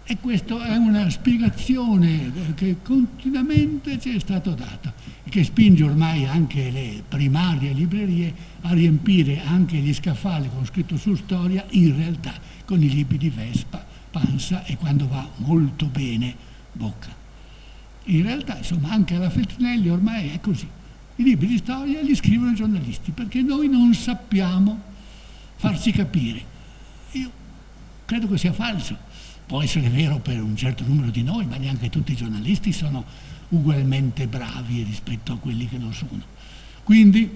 [SPEAKER 1] E questa è una spiegazione che continuamente ci è stata data e che spinge ormai anche le primarie librerie a riempire anche gli scaffali con scritto su storia, in realtà con i libri di Vespa, Pansa e, quando va molto bene, Bocca. In realtà, insomma, anche alla Feltrinelli ormai è così. I libri di storia li scrivono i giornalisti perché noi non sappiamo farci capire. Io credo che sia falso. Può essere vero per un certo numero di noi, ma neanche tutti i giornalisti sono ugualmente bravi rispetto a quelli che non sono. Quindi,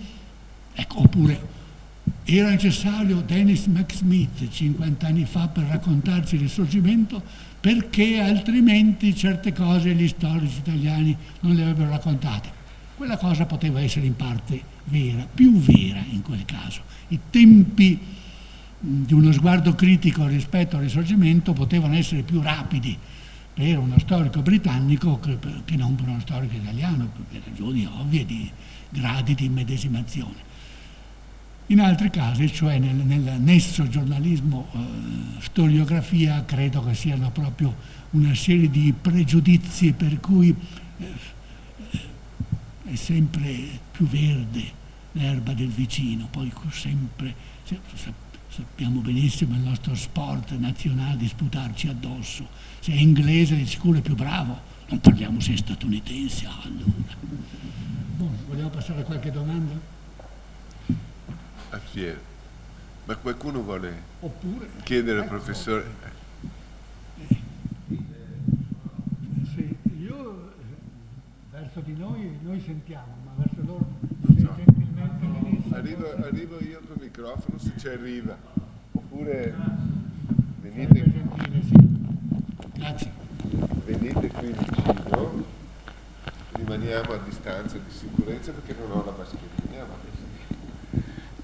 [SPEAKER 1] ecco, oppure era necessario Dennis McSmith 50 anni fa per raccontarci il Risorgimento, perché altrimenti certe cose gli storici italiani non le avrebbero raccontate. Quella cosa poteva essere in parte vera, più vera in quel caso. I tempi di uno sguardo critico rispetto al Risorgimento potevano essere più rapidi per uno storico britannico che non per uno storico italiano, per ragioni ovvie di gradi di immedesimazione. In altri casi, cioè nel nesso giornalismo-storiografia, credo che siano proprio una serie di pregiudizi per cui è sempre più verde l'erba del vicino, poi sempre sappiamo benissimo il nostro sport nazionale di sputarci addosso. Se è inglese di sicuro è più bravo, non parliamo se è statunitense. Allora. Vogliamo passare a qualche domanda?
[SPEAKER 3] A Piero. Ma qualcuno vuole chiedere al professore?
[SPEAKER 1] Sì, io verso di noi sentiamo, ma verso loro gentilmente
[SPEAKER 3] arrivo io col microfono se ci arriva, oppure venite
[SPEAKER 1] gentile, sì. Grazie.
[SPEAKER 3] Venite qui vicino, rimaniamo a distanza di sicurezza perché non ho la mascherina, ma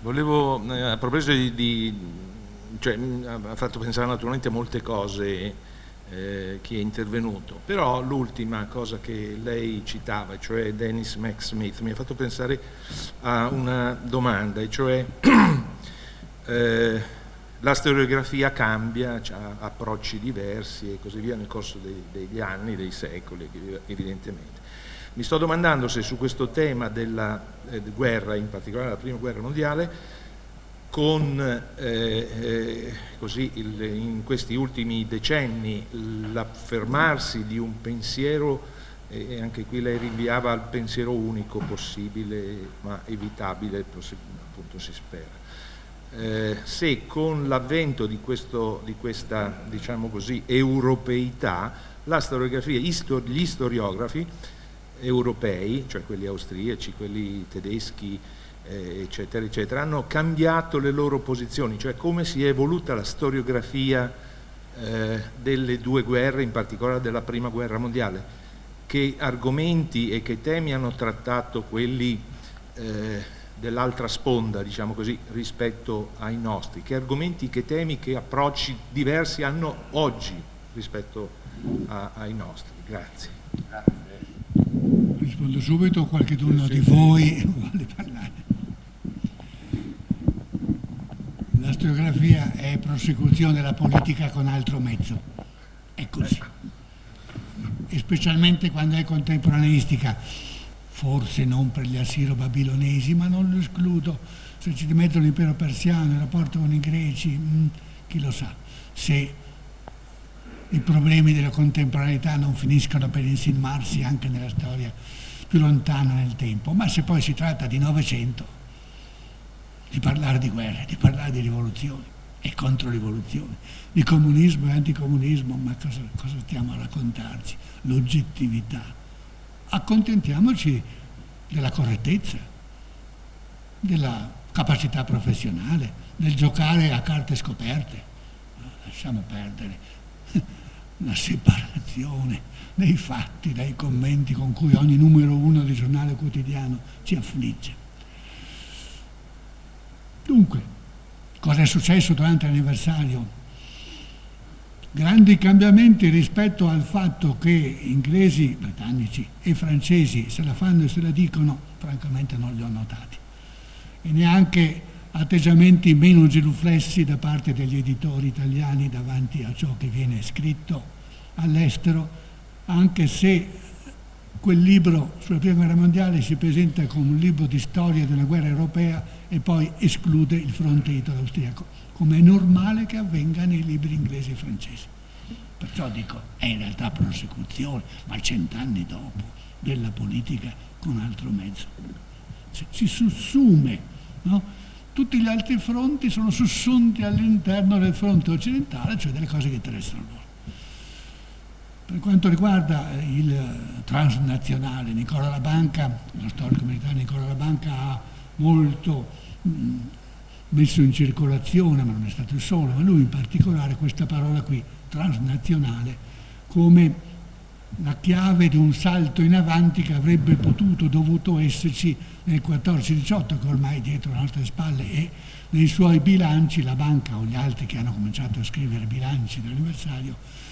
[SPEAKER 4] volevo, a proposito cioè, ha fatto pensare naturalmente a molte cose chi è intervenuto, però l'ultima cosa che lei citava, cioè Dennis McSmith, mi ha fatto pensare a una domanda, e cioè la storiografia cambia, ha approcci diversi e così via nel corso degli anni, dei secoli, evidentemente. Mi sto domandando se su questo tema della guerra, in particolare la prima guerra mondiale, con così in questi ultimi decenni l'affermarsi di un pensiero, e anche qui lei rinviava al pensiero unico possibile ma evitabile, appunto si spera, se con l'avvento di questa diciamo così europeità la storiografia, gli storiografi europei, cioè quelli austriaci, quelli tedeschi, eccetera eccetera, hanno cambiato le loro posizioni, cioè come si è evoluta la storiografia delle due guerre, in particolare della prima guerra mondiale, che argomenti e che temi hanno trattato quelli dell'altra sponda, diciamo così, rispetto ai nostri, che argomenti, che temi, che approcci diversi hanno oggi rispetto ai nostri. Grazie.
[SPEAKER 1] Rispondo subito, qualcuno di voi vuole parlare. La storiografia è prosecuzione della politica con altro mezzo, è così. E specialmente quando è contemporaneistica, forse non per gli assiro-babilonesi, ma non lo escludo, se ci mettono l'impero persiano, il rapporto con i greci, chi lo sa, se i problemi della contemporaneità non finiscono per insinuarsi anche nella storia più lontana nel tempo, ma se poi si tratta di Novecento, di parlare di guerre, di parlare di rivoluzioni e controrivoluzioni, di comunismo e anticomunismo, ma cosa stiamo a raccontarci? L'oggettività. Accontentiamoci della correttezza, della capacità professionale, del giocare a carte scoperte. Lasciamo perdere la separazione dei fatti dai commenti con cui ogni numero 1 di giornale quotidiano ci affligge. Dunque, cosa è successo durante l'anniversario? Grandi cambiamenti rispetto al fatto che inglesi, britannici e francesi se la fanno e se la dicono, francamente non li ho notati. E neanche atteggiamenti meno genuflessi da parte degli editori italiani davanti a ciò che viene scritto all'estero, anche se quel libro sulla prima guerra mondiale si presenta come un libro di storia della guerra europea e poi esclude il fronte italo-austriaco, come è normale che avvenga nei libri inglesi e francesi. Perciò dico, è in realtà prosecuzione, ma 100 anni dopo, della politica con altro mezzo. Si sussume, no? Tutti gli altri fronti sono sussunti all'interno del fronte occidentale, cioè delle cose che interessano loro. Per quanto riguarda il transnazionale, Nicola Labanca, lo storico militare Nicola Labanca ha molto messo in circolazione, ma non è stato il solo, ma lui in particolare questa parola qui, transnazionale, come la chiave di un salto in avanti che avrebbe potuto, dovuto esserci nel 14-18, che ormai è dietro le nostre spalle, e nei suoi bilanci la banca o gli altri che hanno cominciato a scrivere bilanci dell'anniversario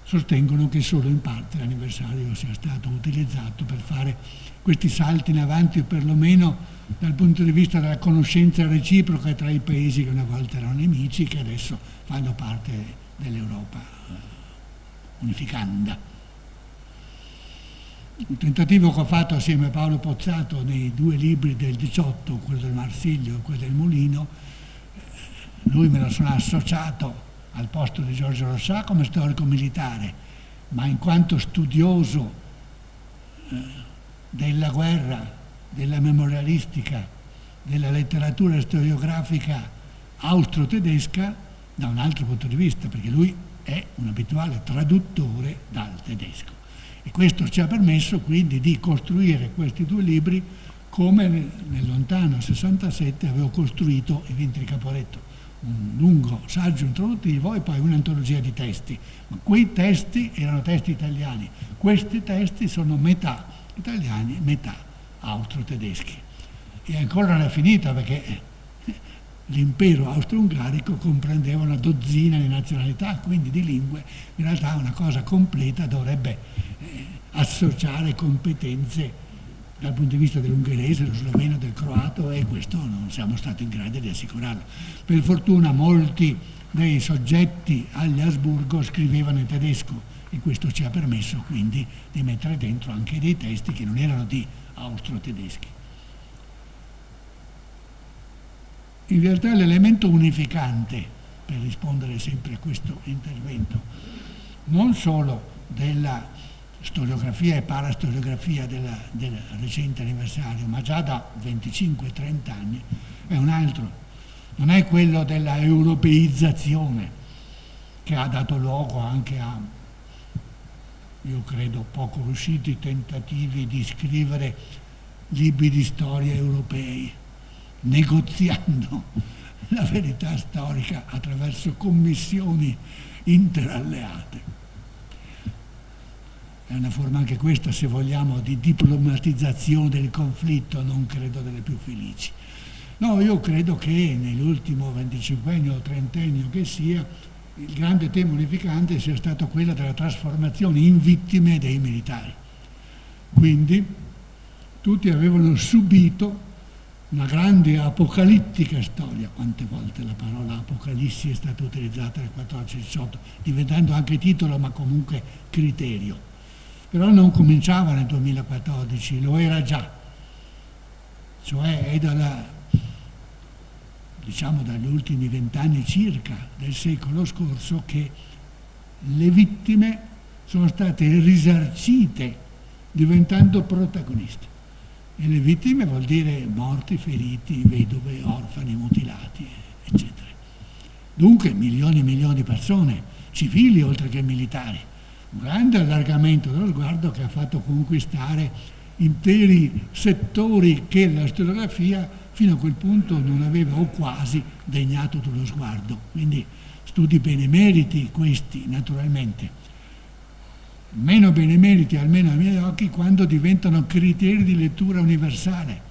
[SPEAKER 1] sostengono che solo in parte l'anniversario sia stato utilizzato per fare questi salti in avanti, o perlomeno dal punto di vista della conoscenza reciproca tra i paesi che una volta erano nemici, che adesso fanno parte dell'Europa unificanda. Un tentativo che ho fatto assieme a Paolo Pozzato nei due libri del 18, quello del Marsiglio e quello del Mulino, lui me lo sono associato al posto di Giorgio Rossà come storico militare, ma in quanto studioso della guerra, della memorialistica, della letteratura storiografica austro-tedesca da un altro punto di vista, perché lui è un abituale traduttore dal tedesco. E questo ci ha permesso quindi di costruire questi due libri come nel lontano 67 avevo costruito I Vintri Caporetto, un lungo saggio introduttivo e poi un'antologia di testi. Ma quei testi erano testi italiani, questi testi sono metà italiani, metà austro-tedeschi. E ancora non è finita, perché l'impero austro-ungarico comprendeva una dozzina di nazionalità, quindi di lingue. In realtà una cosa completa dovrebbe associare competenze dal punto di vista dell'ungherese, dello sloveno, del croato, e questo non siamo stati in grado di assicurarlo. Per fortuna molti dei soggetti agli Asburgo scrivevano in tedesco e questo ci ha permesso quindi di mettere dentro anche dei testi che non erano di austro-tedeschi. In realtà l'elemento unificante, per rispondere sempre a questo intervento, non solo della storiografia e parastoriografia del recente anniversario, ma già da 25-30 anni, è un altro. Non è quello della europeizzazione, che ha dato luogo anche a, io credo, poco riusciti tentativi di scrivere libri di storia europei, negoziando la verità storica attraverso commissioni interalleate. È una forma anche questa, se vogliamo, di diplomatizzazione del conflitto, non credo delle più felici. No, io credo che nell'ultimo 25ennio o 30ennio che sia, il grande tema unificante sia stato quello della trasformazione in vittime dei militari. Quindi tutti avevano subito una grande apocalittica storia, quante volte la parola apocalissi è stata utilizzata nel 14-18, diventando anche titolo ma comunque criterio. Però non cominciava nel 2014, lo era già, cioè è dagli ultimi 20 anni circa del secolo scorso che le vittime sono state risarcite diventando protagoniste. E le vittime vuol dire morti, feriti, vedove, orfani, mutilati, eccetera. Dunque milioni e milioni di persone, civili oltre che militari. Un grande allargamento dello sguardo che ha fatto conquistare interi settori che la storiografia fino a quel punto non aveva o quasi degnato dello sguardo. Quindi studi benemeriti questi, naturalmente. Meno benemeriti, almeno ai miei occhi, quando diventano criteri di lettura universale,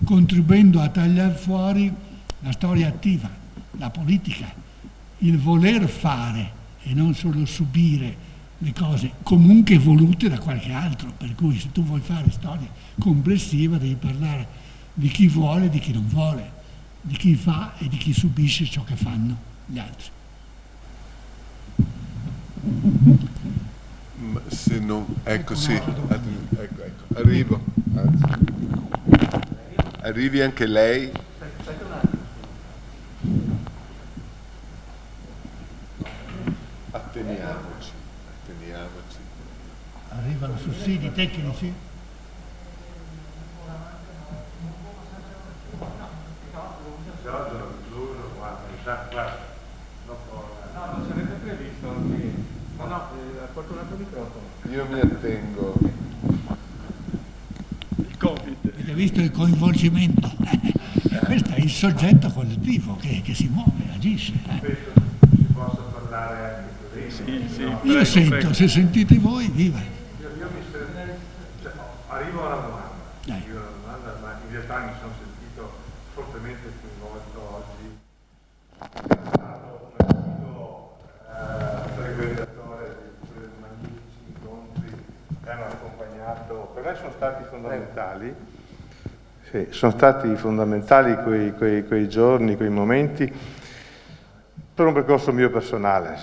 [SPEAKER 1] contribuendo a tagliare fuori la storia attiva, la politica, il voler fare e non solo subire le cose comunque volute da qualche altro, per cui se tu vuoi fare storia complessiva devi parlare di chi vuole e di chi non vuole, di chi fa e di chi subisce ciò che fanno gli altri.
[SPEAKER 3] Se non, ecco sì, ecco, arrivo, anzi. Arrivi anche lei. Atteniamoci.
[SPEAKER 1] Arrivano sussidi tecnici?
[SPEAKER 5] No, non sarebbe previsto che... No, ha portato un altro microfono.
[SPEAKER 3] Io mi attengo.
[SPEAKER 2] Il Covid.
[SPEAKER 1] Avete visto il coinvolgimento? Questo è il soggetto collettivo che si muove, agisce.
[SPEAKER 5] Penso si possa parlare anche così.
[SPEAKER 2] Sì,
[SPEAKER 5] No?
[SPEAKER 1] Io sento, se sentite voi, viva.
[SPEAKER 5] Io mi sento... Cioè, arrivo alla domanda.
[SPEAKER 1] Dai.
[SPEAKER 5] Arrivo alla domanda, ma in realtà mi sono sentito fortemente coinvolto oggi. Sono stato un antico frequentatore di quei magnifici incontri che hanno accompagnato. Per me sono stati fondamentali. Sì, sono stati fondamentali quei giorni, quei momenti per un percorso mio personale.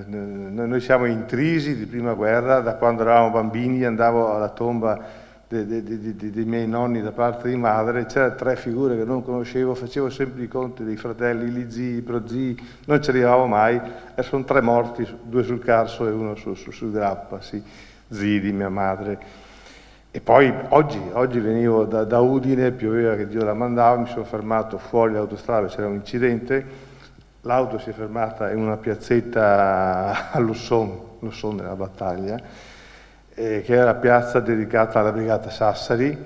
[SPEAKER 5] Noi siamo intrisi di prima guerra, da quando eravamo bambini andavo alla tomba dei miei nonni da parte di madre, c'erano 3 figure che non conoscevo, facevo sempre i conti dei fratelli, gli zii, i prozii, non ci arrivavo mai, e sono 3 morti, 2 sul Carso e 1 sul Grappa, sì, zii di mia madre. E poi oggi venivo da Udine, pioveva che Dio la mandava, mi sono fermato fuori dall'autostrada, c'era un incidente, l'auto si è fermata in una piazzetta a Lusson nella battaglia, che era la piazza dedicata alla Brigata Sassari,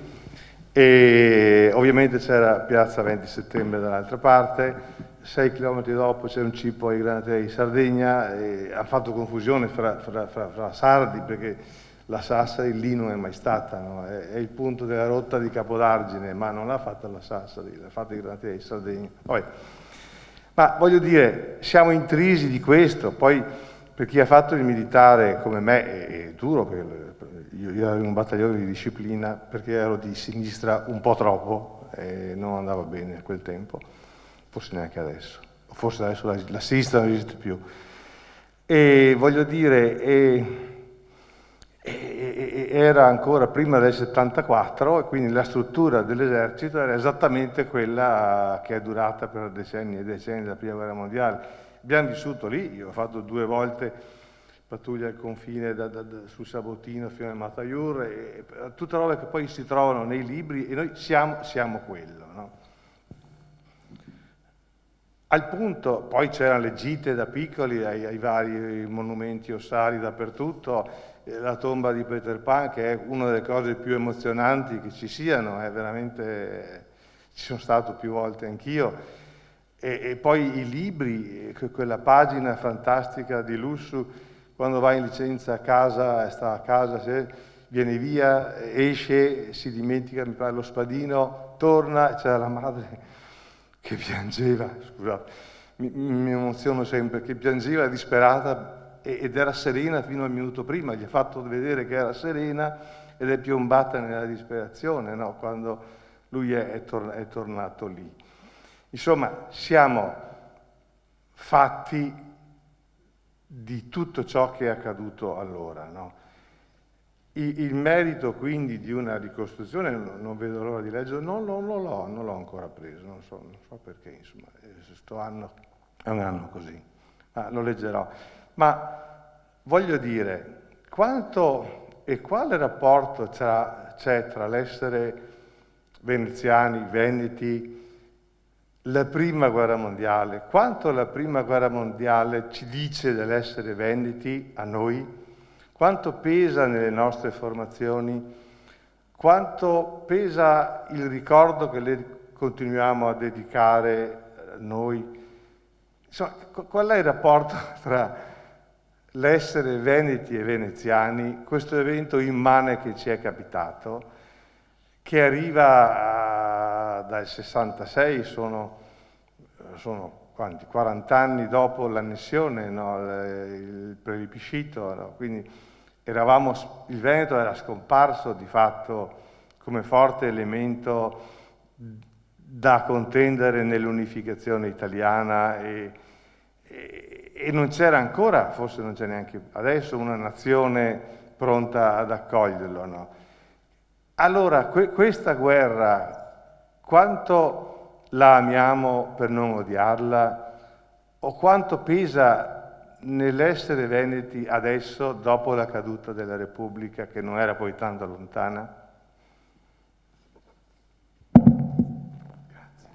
[SPEAKER 5] e ovviamente c'era piazza 20 settembre dall'altra parte, 6 chilometri dopo c'era un cipo ai Granatieri di Sardegna, e ha fatto confusione fra sardi, perché la Sassari lì non è mai stata, no? È il punto della rotta di Capodargine, ma non l'ha fatta la Sassari, l'ha fatta i Granatieri di Sardegna. Poi, ma voglio dire, siamo intrisi di questo, poi per chi ha fatto il militare come me è duro, perché io ero in un battaglione di disciplina, perché ero di sinistra un po' troppo e non andava bene a quel tempo, forse neanche adesso, forse adesso la sinistra non esiste più. E voglio dire, era ancora prima del 74 e quindi la struttura dell'esercito era esattamente quella che è durata per decenni e decenni della Prima Guerra Mondiale. Abbiamo vissuto lì, io ho fatto 2 volte pattuglia al confine sul Sabotino fino a Mataiur, e tutte robe che poi si trovano nei libri e noi siamo quello, no? Al punto, poi c'erano le gite da piccoli ai vari monumenti ossari dappertutto, la tomba di Peter Pan, che è una delle cose più emozionanti che ci siano, è veramente, ci sono stato più volte anch'io. E poi i libri, quella pagina fantastica di Lussu, quando va in licenza a casa, sta a casa, viene via, esce, si dimentica, mi pare, lo spadino, torna, c'era la madre che piangeva, scusate, mi emoziono sempre, che piangeva disperata ed era serena fino al minuto prima, gli ha fatto vedere che era serena ed è piombata nella disperazione, no? Quando lui è tornato lì. Insomma, siamo fatti di tutto ciò che è accaduto allora, no? Il merito quindi di una ricostruzione, non vedo l'ora di leggere, non l'ho ancora preso, non so perché, insomma, questo anno è un anno così, ma lo leggerò. Ma voglio dire, quanto e quale rapporto c'è tra l'essere veneziani, veneti, la Prima Guerra Mondiale, quanto la Prima Guerra Mondiale ci dice dell'essere veneti a noi, quanto pesa nelle nostre formazioni, quanto pesa il ricordo che continuiamo a dedicare a noi. Insomma, qual è il rapporto tra l'essere veneti e veneziani, questo evento immane che ci è capitato, che arriva dal 66, sono quanti? 40 anni dopo l'annessione, no? Il plebiscito, no? Quindi il Veneto era scomparso di fatto come forte elemento da contendere nell'unificazione italiana e non c'era ancora, forse non c'è neanche adesso, una nazione pronta ad accoglierlo, no? Allora, questa guerra, quanto la amiamo per non odiarla, o quanto pesa nell'essere veneti adesso, dopo la caduta della Repubblica, che non era poi tanto lontana? Grazie.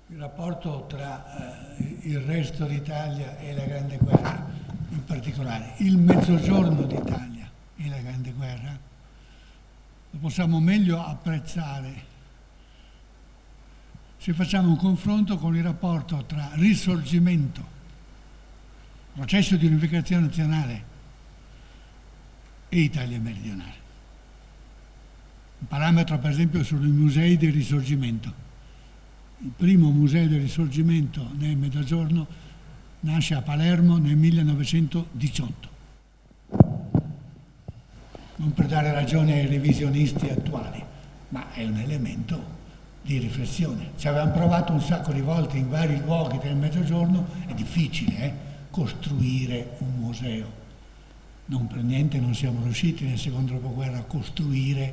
[SPEAKER 1] Il rapporto tra il resto d'Italia e la Grande Guerra, in particolare il Mezzogiorno d'Italia e la Grande Guerra, lo possiamo meglio apprezzare se facciamo un confronto con il rapporto tra Risorgimento, processo di unificazione nazionale, e Italia meridionale. Un parametro, per esempio, sono i musei del Risorgimento. Il primo museo del Risorgimento nel Mezzogiorno nasce a Palermo nel 1918. Non per dare ragione ai revisionisti attuali, ma è un elemento di riflessione. Ci avevamo provato un sacco di volte in vari luoghi del Mezzogiorno, è difficile costruire un museo. Non per niente non siamo riusciti nel secondo dopoguerra a costruire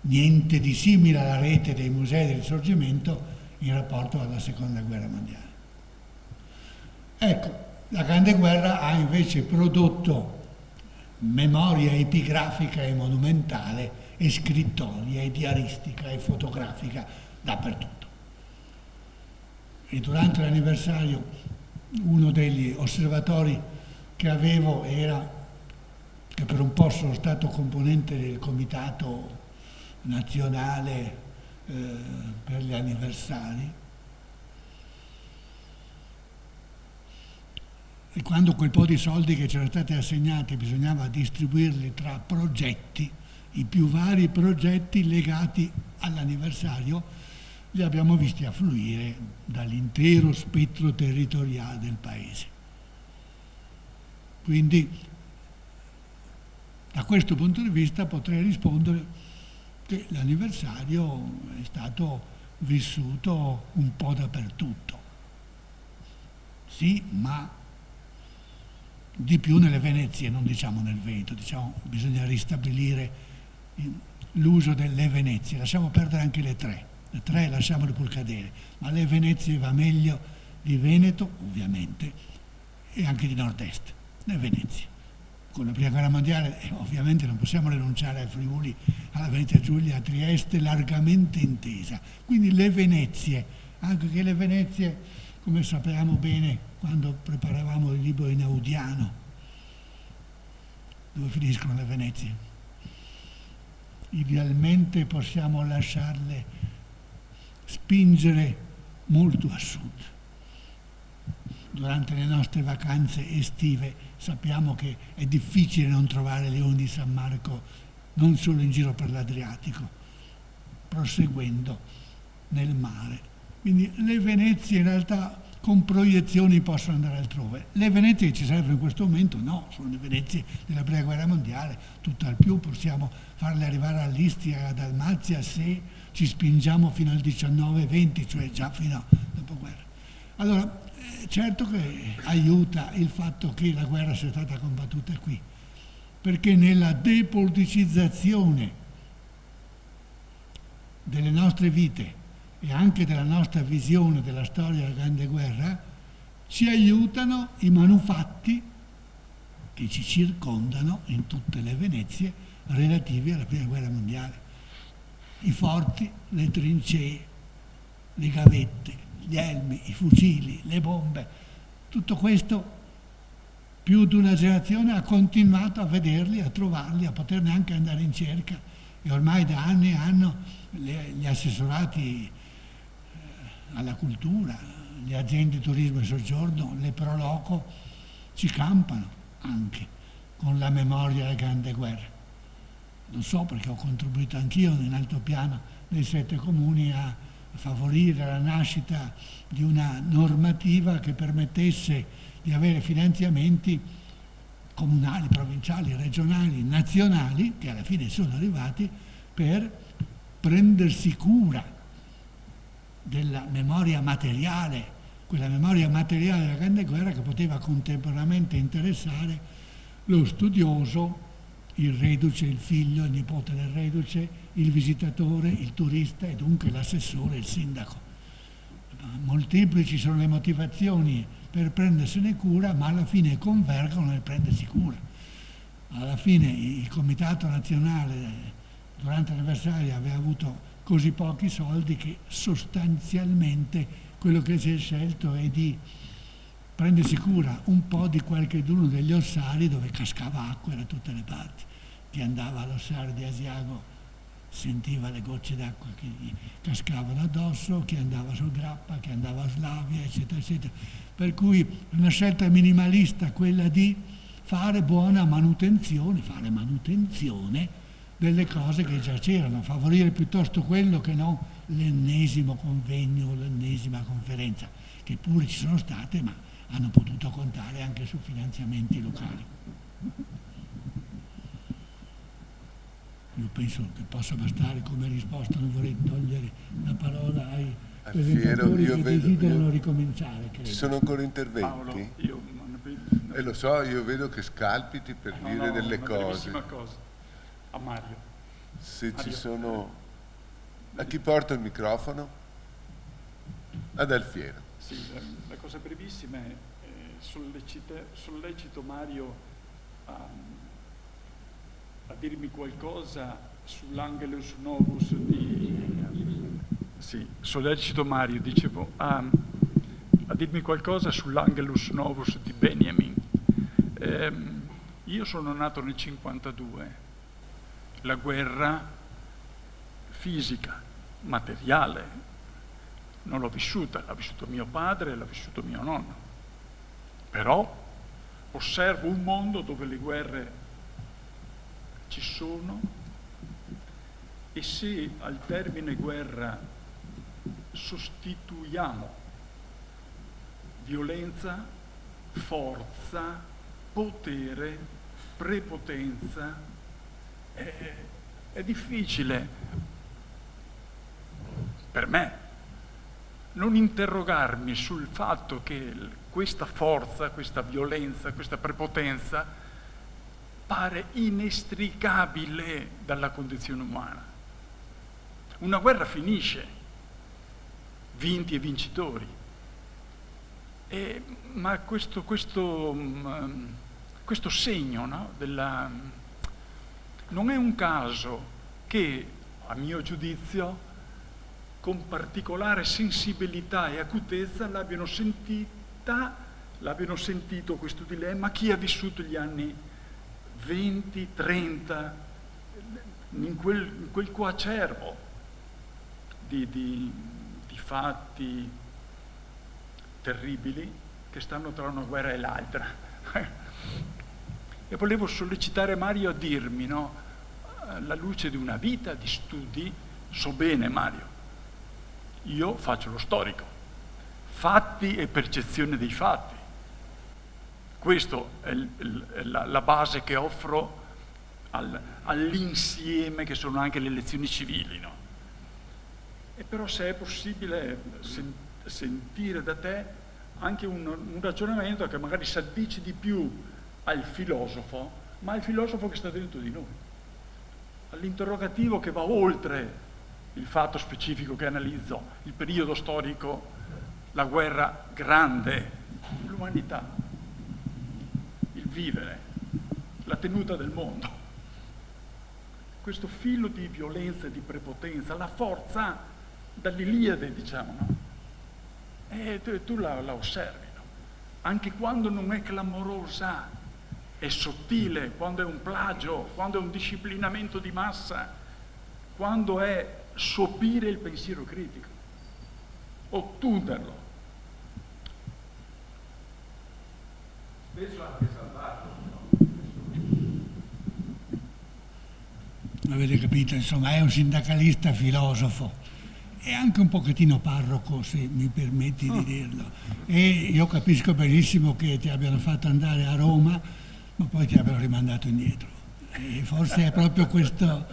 [SPEAKER 1] niente di simile alla rete dei musei del Risorgimento in rapporto alla Seconda Guerra Mondiale. Ecco, la Grande Guerra ha invece prodotto memoria epigrafica e monumentale e scrittoria e diaristica e fotografica dappertutto. E durante l'anniversario uno degli osservatori che avevo era che per un po' sono stato componente del comitato nazionale per gli anniversari, e quando quel po' di soldi che c'erano stati assegnati bisognava distribuirli tra progetti, i più vari progetti legati all'anniversario, li abbiamo visti affluire dall'intero spettro territoriale del paese. Quindi, da questo punto di vista potrei rispondere che l'anniversario è stato vissuto un po' dappertutto. Sì, ma di più nelle Venezie, non diciamo nel Veneto, diciamo bisogna ristabilire l'uso delle Venezie, lasciamo perdere anche le tre lasciamole pur cadere, ma le Venezie va meglio di Veneto, ovviamente, e anche di nord-est, le Venezie. Con la Prima Guerra Mondiale ovviamente non possiamo rinunciare ai Friuli, alla Venezia Giulia, a Trieste, largamente intesa. Quindi le Venezie, anche che le Venezie, come sapevamo bene quando preparavamo il libro Einaudiano, dove finiscono le Venezie? Idealmente possiamo lasciarle spingere molto a sud. Durante le nostre vacanze estive sappiamo che è difficile non trovare leoni di San Marco non solo in giro per l'Adriatico, proseguendo nel mare. Quindi le Venezie in realtà con proiezioni possono andare altrove. Le Venezie che ci servono in questo momento no, sono le Venezie della Prima Guerra Mondiale, tutt'al più possiamo farle arrivare all'Istria e alla Dalmazia se ci spingiamo fino al 19-20, cioè già fino a dopoguerra. Allora, certo che aiuta il fatto che la guerra sia stata combattuta qui, perché nella depoliticizzazione delle nostre vite e anche della nostra visione della storia della Grande Guerra ci aiutano i manufatti che ci circondano in tutte le Venezie relativi alla Prima Guerra Mondiale. I forti, le trincee, le gavette, gli elmi, i fucili, le bombe, tutto questo più di una generazione ha continuato a vederli, a trovarli, a poterne anche andare in cerca e ormai da anni e anni gli assessorati alla cultura, gli aziende di turismo e soggiorno, le Proloco ci campano anche con la memoria della Grande Guerra. Lo so perché ho contribuito anch'io in altopiano nei 7 comuni a favorire la nascita di una normativa che permettesse di avere finanziamenti comunali, provinciali, regionali, nazionali, che alla fine sono arrivati, per prendersi cura della memoria materiale, quella memoria materiale della Grande Guerra che poteva contemporaneamente interessare lo studioso, il reduce, il figlio, il nipote del reduce, il visitatore, il turista e dunque l'assessore, il sindaco. Molteplici sono le motivazioni per prendersene cura, ma alla fine convergono nel prendersi cura. Alla fine il Comitato Nazionale durante l'anniversario aveva avuto così pochi soldi che sostanzialmente quello che si è scelto è di prendersi cura un po' di qualcheduno degli ossari dove cascava acqua da tutte le parti. Chi andava all'ossario di Asiago sentiva le gocce d'acqua che gli cascavano addosso, chi andava sul Grappa, chi andava a Slavia, eccetera, eccetera. Per cui una scelta minimalista quella di fare buona manutenzione, fare manutenzione delle cose che già c'erano, favorire piuttosto quello che non l'ennesimo convegno, l'ennesima conferenza, che pure ci sono state, ma hanno potuto contare anche su finanziamenti locali. Io penso che possa bastare come risposta, non vorrei togliere la parola ai presentatori che desiderano ricominciare. Credo.
[SPEAKER 3] Ci sono ancora interventi?
[SPEAKER 2] Paolo, io
[SPEAKER 3] lo so, io vedo che scalpiti per dire delle cose.
[SPEAKER 2] Cosa. A Mario.
[SPEAKER 3] Se
[SPEAKER 2] Mario.
[SPEAKER 3] Ci sono... A chi porta il microfono? Ad Alfiero.
[SPEAKER 2] Sì, la cosa brevissima è sollecito Mario a dirmi qualcosa sull'Angelus Novus di... Sì, sollecito Mario, dicevo, a dirmi qualcosa sull'Angelus Novus di Benjamin. Io sono nato nel 52, la guerra fisica, materiale, non l'ho vissuta, l'ha vissuto mio padre e l'ha vissuto mio nonno. Però osservo un mondo dove le guerre ci sono e se al termine guerra sostituiamo violenza, forza, potere, prepotenza, è difficile per me non interrogarmi sul fatto che questa forza, questa violenza, questa prepotenza pare inestricabile dalla condizione umana. Una guerra finisce, vinti e vincitori, ma questo segno, no, non è un caso che, a mio giudizio, con particolare sensibilità e acutezza l'abbiano sentito questo dilemma chi ha vissuto gli anni 20, 30, in quel coacervo di fatti terribili che stanno tra una guerra e l'altra. E volevo sollecitare Mario a dirmi, no, alla luce di una vita di studi, so bene Mario, io faccio lo storico, fatti e percezione dei fatti. Questa è la base che offro all'insieme che sono anche le lezioni civili, no? E però se è possibile sentire da te anche un ragionamento che magari si addice di più al filosofo, ma al filosofo che sta dentro di noi, all'interrogativo che va oltre il fatto specifico che analizzo, il periodo storico, la guerra grande, l'umanità, il vivere, la tenuta del mondo. Questo filo di violenza e di prepotenza, la forza dall'Iliade, diciamo, no? E tu la osservi, no? Anche quando non è clamorosa, è sottile, quando è un plagio, quando è un disciplinamento di massa, quando è sopire il pensiero critico, ottuderlo.
[SPEAKER 5] Spesso anche salvato.
[SPEAKER 1] Avete capito, insomma, è un sindacalista filosofo e anche un pochettino parroco, se mi permetti di dirlo. E io capisco benissimo che ti abbiano fatto andare a Roma, ma poi ti abbiano rimandato indietro. E forse è proprio questo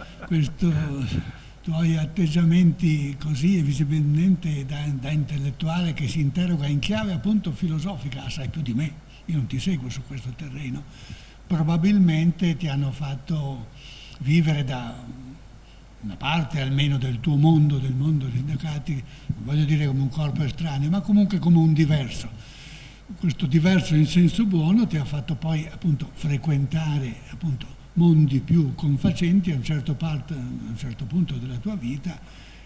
[SPEAKER 1] tuoi atteggiamenti così visibilmente da intellettuale che si interroga in chiave appunto filosofica, sai più di me, io non ti seguo su questo terreno, probabilmente ti hanno fatto vivere da una parte almeno del tuo mondo, del mondo dei sindacati, non voglio dire come un corpo estraneo, ma comunque come un diverso. Questo diverso in senso buono ti ha fatto poi appunto frequentare appunto mondi più confacenti a un certo punto della tua vita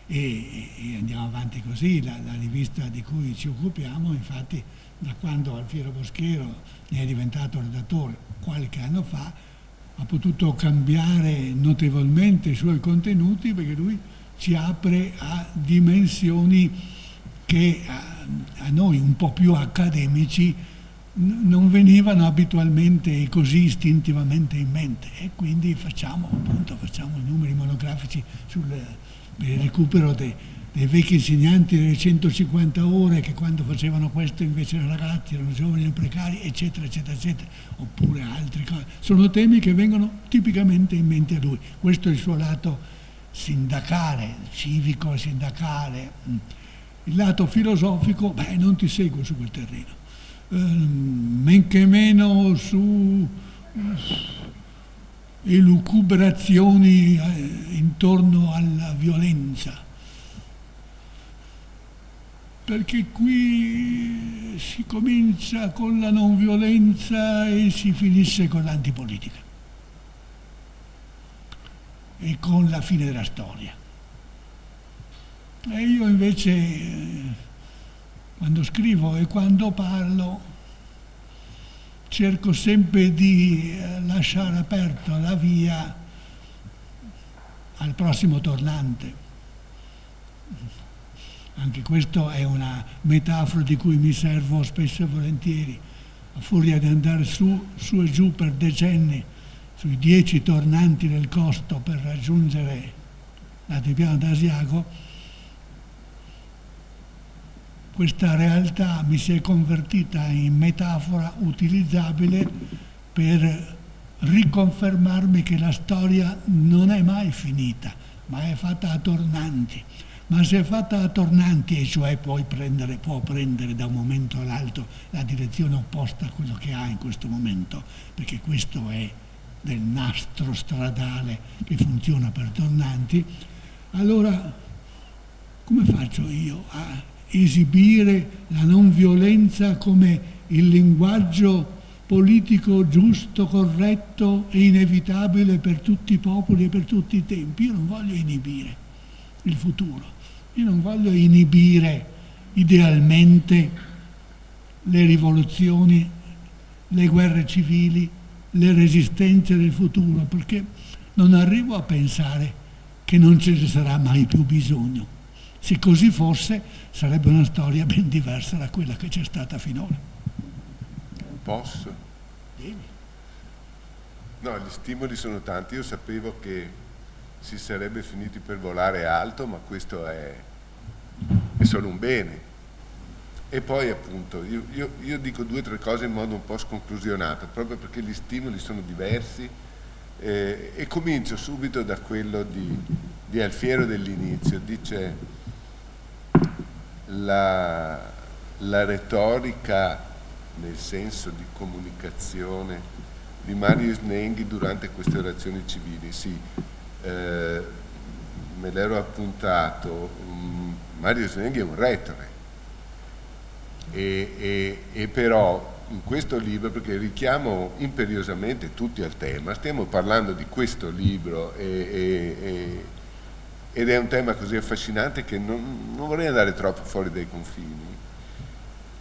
[SPEAKER 1] e andiamo avanti così. La rivista di cui ci occupiamo, infatti, da quando Alfiero Boschero ne è diventato redattore qualche anno fa, ha potuto cambiare notevolmente i suoi contenuti, perché lui ci apre a dimensioni che a noi un po' più accademici non venivano abitualmente così istintivamente in mente, e quindi facciamo i numeri monografici per il recupero dei vecchi insegnanti delle 150 ore che quando facevano questo invece erano ragazzi, erano giovani e precari, eccetera, eccetera, eccetera, oppure altre cose. Sono temi che vengono tipicamente in mente a lui. Questo è il suo lato sindacale, civico, sindacale. Il lato filosofico, non ti seguo su quel terreno. Men che meno su elucubrazioni intorno alla violenza, perché qui si comincia con la non violenza e si finisce con l'antipolitica e con la fine della storia. E io invece quando scrivo e quando parlo cerco sempre di lasciare aperta la via al prossimo tornante. Anche questa è una metafora di cui mi servo spesso e volentieri, a furia di andare su e giù per decenni sui 10 tornanti del costo per raggiungere l'altipiano d'Asiago. Questa realtà mi si è convertita in metafora utilizzabile per riconfermarmi che la storia non è mai finita, ma è fatta a tornanti. ma se è fatta a tornanti, e cioè può prendere da un momento all'altro la direzione opposta a quello che ha in questo momento, perché questo è del nastro stradale che funziona per tornanti, allora come faccio io a esibire la non violenza come il linguaggio politico giusto, corretto e inevitabile per tutti i popoli e per tutti i tempi? Io non voglio inibire il futuro, io non voglio inibire idealmente le rivoluzioni, le guerre civili, le resistenze del futuro, perché non arrivo a pensare che non ce ne sarà mai più bisogno. Se così fosse, sarebbe una storia ben diversa da quella che c'è stata finora.
[SPEAKER 3] Posso?
[SPEAKER 1] Devi.
[SPEAKER 3] No, gli stimoli sono tanti. Io sapevo che si sarebbe finiti per volare alto, ma questo è solo un bene. E poi appunto io dico 2 o 3 cose in modo un po' sconclusionato, proprio perché gli stimoli sono diversi, e comincio subito da quello di Alfiero dell'inizio. Dice la retorica nel senso di comunicazione di Marius Negri durante queste orazioni civili. Sì, me l'ero appuntato, Marius Negri è un retore, e però in questo libro, perché richiamo imperiosamente tutti al tema, stiamo parlando di questo libro ed è un tema così affascinante che non vorrei andare troppo fuori dai confini.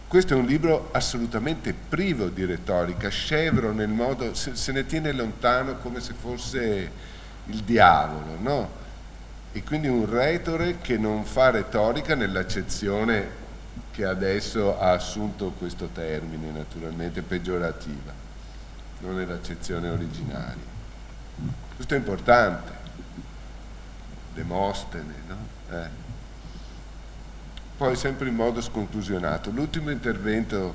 [SPEAKER 3] Questo è un libro assolutamente privo di retorica, scevro nel modo, se ne tiene lontano come se fosse il diavolo, no? E quindi un retore che non fa retorica nell'accezione che adesso ha assunto questo termine, naturalmente peggiorativa, non nell'accezione originaria. Questo è importante. Demostene, no? Poi sempre in modo sconclusionato, l'ultimo intervento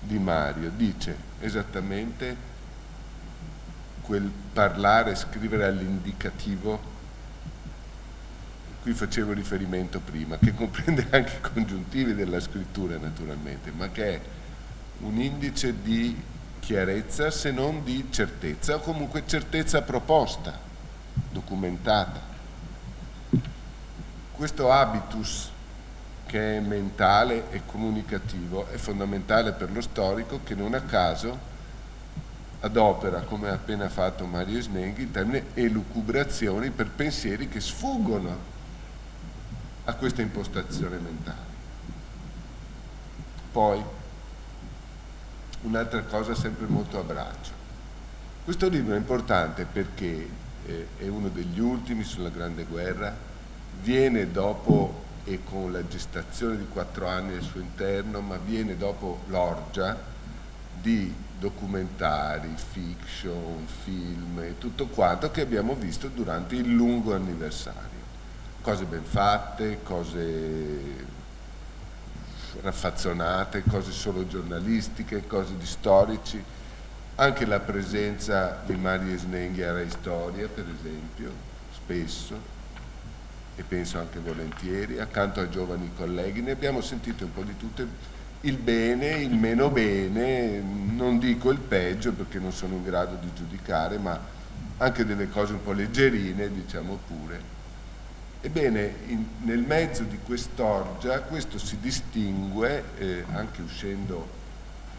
[SPEAKER 3] di Mario dice esattamente quel parlare e scrivere all'indicativo cui facevo riferimento prima, che comprende anche i congiuntivi della scrittura naturalmente, ma che è un indice di chiarezza se non di certezza, o comunque certezza proposta, documentata. Questo habitus che è mentale e comunicativo è fondamentale per lo storico, che non a caso adopera, come ha appena fatto Marius Negri, il termine elucubrazioni per pensieri che sfuggono a questa impostazione mentale. Poi un'altra cosa sempre molto a braccio. Questo libro è importante perché è uno degli ultimi sulla Grande Guerra, viene dopo e con la gestazione di 4 anni al suo interno, ma viene dopo l'orgia di documentari, fiction, film e tutto quanto che abbiamo visto durante il lungo anniversario. Cose ben fatte, cose raffazzonate, cose solo giornalistiche, cose di storici, anche la presenza di Marius Negri a Rai Storia, per esempio, spesso, e penso anche volentieri, accanto a giovani colleghi. Ne abbiamo sentite un po' di tutte, il bene, il meno bene, non dico il peggio perché non sono in grado di giudicare, ma anche delle cose un po' leggerine, diciamo pure. Ebbene, nel mezzo di quest'orgia questo si distingue, anche uscendo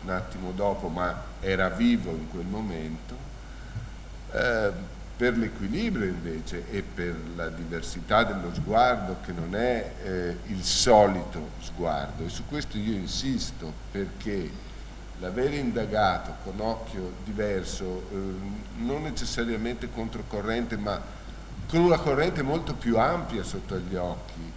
[SPEAKER 3] un attimo dopo, ma era vivo in quel momento, per l'equilibrio invece e per la diversità dello sguardo, che non è il solito sguardo, e su questo io insisto, perché l'avere indagato con occhio diverso, non necessariamente controcorrente, ma con una corrente molto più ampia sotto gli occhi,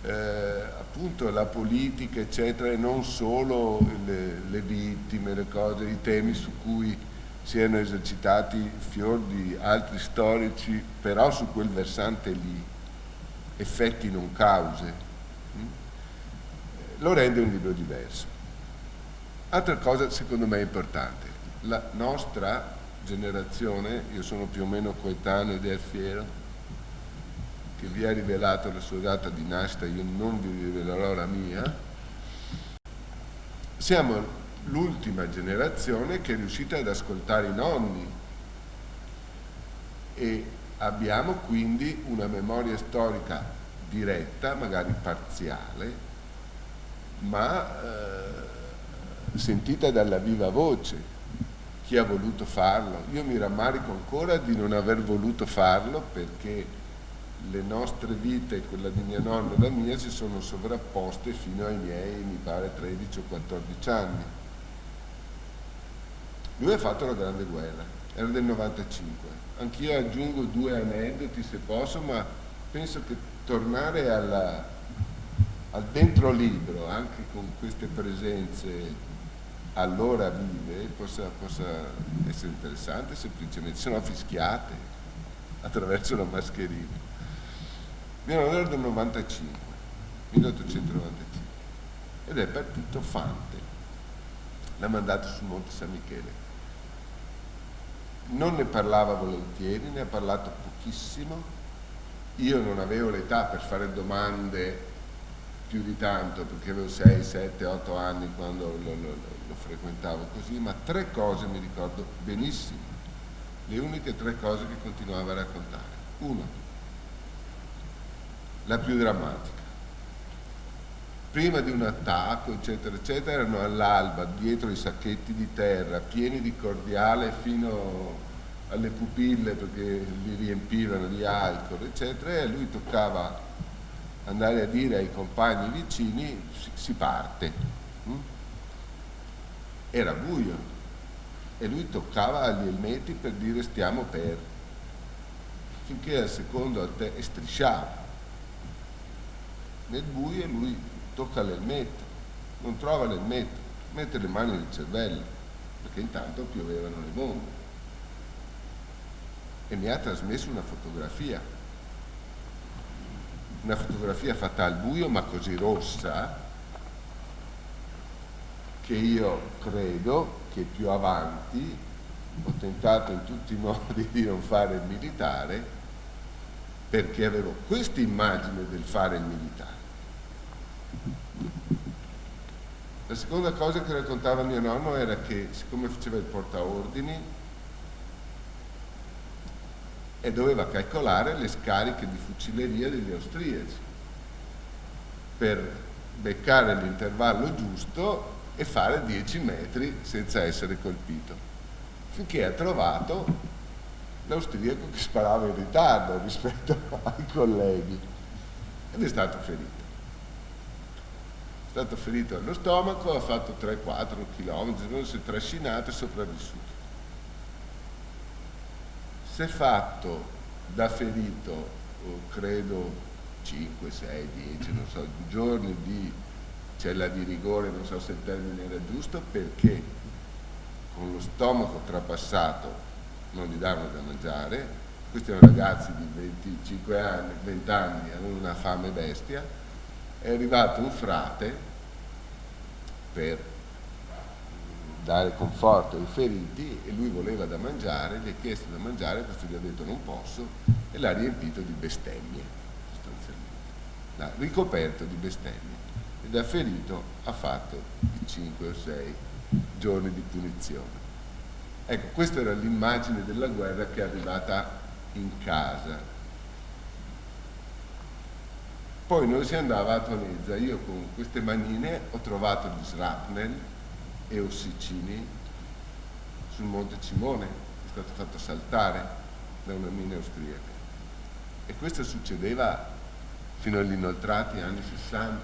[SPEAKER 3] appunto la politica eccetera, e non solo le vittime, le cose, i temi su cui si erano esercitati fior di altri storici, però su quel versante lì, effetti non cause, lo rende un libro diverso. Altra cosa secondo me importante, la nostra generazione, io sono più o meno coetaneo di Alfiero, che vi ha rivelato la sua data di nascita, io non vi rivelerò la mia. Siamo l'ultima generazione che è riuscita ad ascoltare i nonni e abbiamo quindi una memoria storica diretta, magari parziale, ma sentita dalla viva voce. Chi ha voluto farlo? Io mi rammarico ancora di non aver voluto farlo, perché le nostre vite e quella di mio nonno e la mia si sono sovrapposte fino ai miei, mi pare, 13 o 14 anni. Lui ha fatto la Grande Guerra, era del 95. Anch'io aggiungo 2 aneddoti se posso, ma penso che tornare al dentro libro, anche con queste presenze allora vive, possa essere interessante, semplicemente, se no fischiate attraverso la mascherina. Mio nonno era del 95, 1895, ed è partito Fante, l'ha mandato sul Monte San Michele. Non ne parlava volentieri, ne ha parlato pochissimo. Io non avevo l'età per fare domande più di tanto, perché avevo 6, 7, 8 anni quando lo frequentavo così, ma 3 cose mi ricordo benissimo, le uniche 3 cose che continuava a raccontare. 1, la più drammatica. Prima di un attacco, eccetera, eccetera, erano all'alba dietro i sacchetti di terra, pieni di cordiale fino alle pupille, perché li riempivano di alcol, eccetera, e a lui toccava andare a dire ai compagni vicini si parte. Era buio e lui toccava agli elmetti per dire stiamo per, finché al secondo e strisciava nel buio. Lui tocca l'elmetto, non trova l'elmetto, mette le mani nel cervello, perché intanto piovevano le bombe, e mi ha trasmesso una fotografia fatta al buio, ma così rossa che io credo che più avanti ho tentato in tutti i modi di non fare il militare, perché avevo questa immagine del fare il militare. La seconda cosa che raccontava mio nonno era che, siccome faceva il portaordini, e doveva calcolare le scariche di fucileria degli austriaci per beccare l'intervallo giusto e fare 10 metri senza essere colpito, finché ha trovato l'austriaco che sparava in ritardo rispetto ai colleghi, ed è stato ferito. È stato ferito allo stomaco, ha fatto 3-4 chilometri, non si è trascinato e sopravvissuto. Si è fatto da ferito, credo 5, 6, 10, non so, giorni di cella di rigore, non so se il termine era giusto, perché con lo stomaco trapassato non gli davano da mangiare. Questi erano ragazzi di 25 anni, 20 anni, avevano una fame bestia. È arrivato un frate per dare conforto ai feriti e lui voleva da mangiare, gli ha chiesto da mangiare, questo gli ha detto non posso, e l'ha riempito di bestemmie, sostanzialmente, l'ha ricoperto di bestemmie, e da ferito ha fatto 5 o 6 giorni di punizione. Ecco, questa era l'immagine della guerra che è arrivata in casa. Poi noi si andava a Tonezza, io con queste manine ho trovato gli shrapnel e ossicini sul Monte Cimone, è stato fatto saltare da una mina austriaca, e questo succedeva fino agli inoltrati anni 60,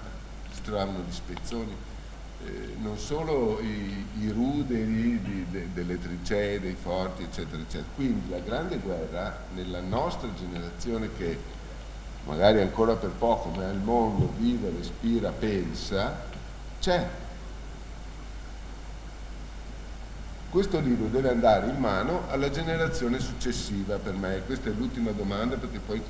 [SPEAKER 3] si trovavano gli spezzoni, non solo i ruderi delle trincee, dei forti, eccetera, eccetera. Quindi la Grande Guerra nella nostra generazione, che magari ancora per poco, ma al mondo vive, respira, pensa, c'è. Questo libro deve andare in mano alla generazione successiva per me. Questa è l'ultima domanda, perché poi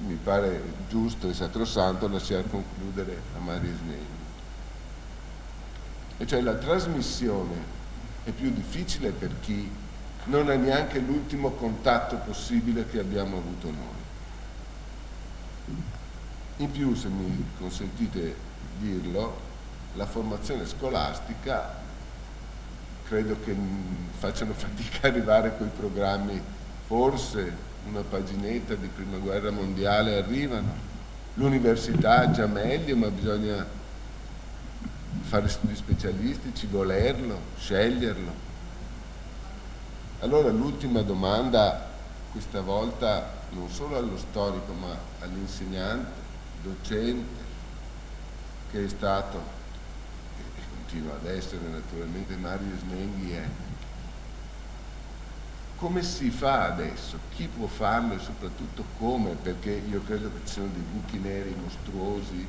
[SPEAKER 3] mi pare giusto e sacrosanto lasciare concludere a Maria Snelli. E cioè la trasmissione è più difficile per chi non ha neanche l'ultimo contatto possibile che abbiamo avuto noi. In più, se mi consentite dirlo, la formazione scolastica credo che facciano fatica a arrivare coi programmi, forse una paginetta di prima guerra mondiale arrivano, l'università già meglio, ma bisogna fare studi specialistici, volerlo, sceglierlo. Allora l'ultima domanda, questa volta non solo allo storico ma all'insegnante, docente, che è stato e continua ad essere naturalmente Mario Snenghi, è: come si fa adesso? Chi può farlo e soprattutto come? Perché io credo che ci sono dei buchi neri mostruosi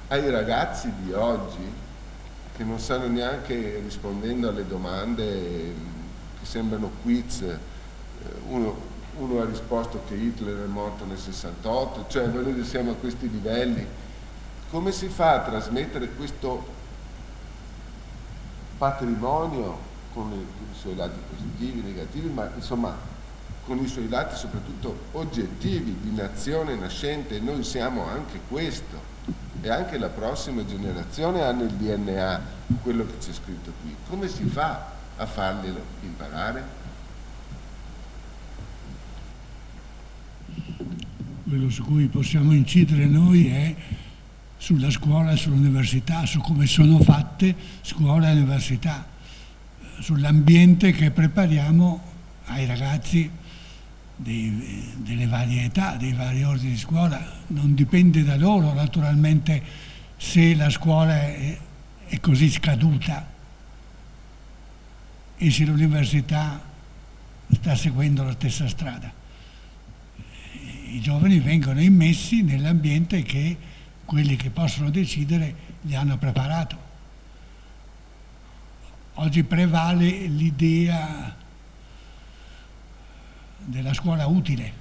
[SPEAKER 3] ai ragazzi di oggi che non sanno neanche, rispondendo alle domande che sembrano quiz, uno ha risposto che Hitler è morto nel 68, cioè noi siamo a questi livelli. Come si fa a trasmettere questo patrimonio con i suoi lati positivi, negativi, ma insomma con i suoi lati soprattutto oggettivi, di nazione nascente? Noi siamo anche questo, e anche la prossima generazione ha nel DNA quello che c'è scritto qui. Come si fa a farglielo imparare?
[SPEAKER 1] Quello su cui possiamo incidere noi è sulla scuola e sull'università, su come sono fatte scuola e università, sull'ambiente che prepariamo ai ragazzi delle varie età, dei vari ordini di scuola. Non dipende da loro naturalmente se la scuola è così scaduta e se l'università sta seguendo la stessa strada. I giovani vengono immessi nell'ambiente che quelli che possono decidere li hanno preparato. Oggi prevale l'idea della scuola utile,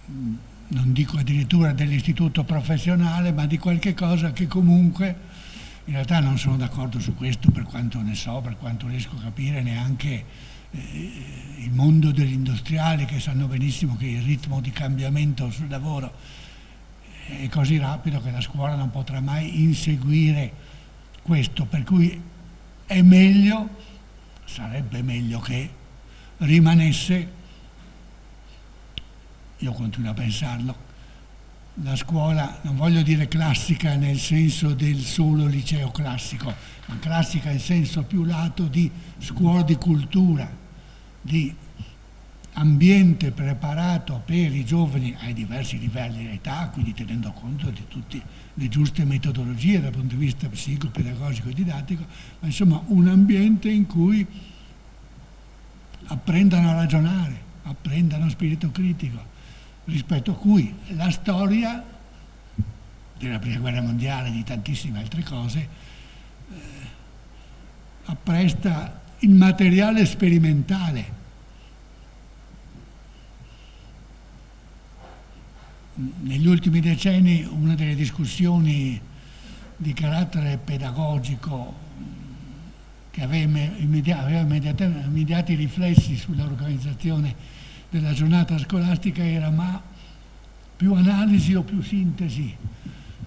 [SPEAKER 1] non dico addirittura dell'istituto professionale, ma di qualche cosa che comunque, in realtà non sono d'accordo su questo per quanto ne so, per quanto riesco a capire, neanche il mondo degli industriali, che sanno benissimo che il ritmo di cambiamento sul lavoro è così rapido che la scuola non potrà mai inseguire questo, per cui è meglio, sarebbe meglio che rimanesse, io continuo a pensarlo, la scuola, non voglio dire classica nel senso del solo liceo classico, ma classica in senso più lato di scuola di cultura, di ambiente preparato per i giovani ai diversi livelli di età, quindi tenendo conto di tutte le giuste metodologie dal punto di vista psicopedagogico e didattico, ma insomma un ambiente in cui apprendano a ragionare, apprendano spirito critico, rispetto a cui la storia della Prima Guerra Mondiale e di tantissime altre cose appresta il materiale sperimentale. Negli ultimi decenni una delle discussioni di carattere pedagogico che aveva immediati riflessi sull'organizzazione della giornata scolastica era: ma più analisi o più sintesi,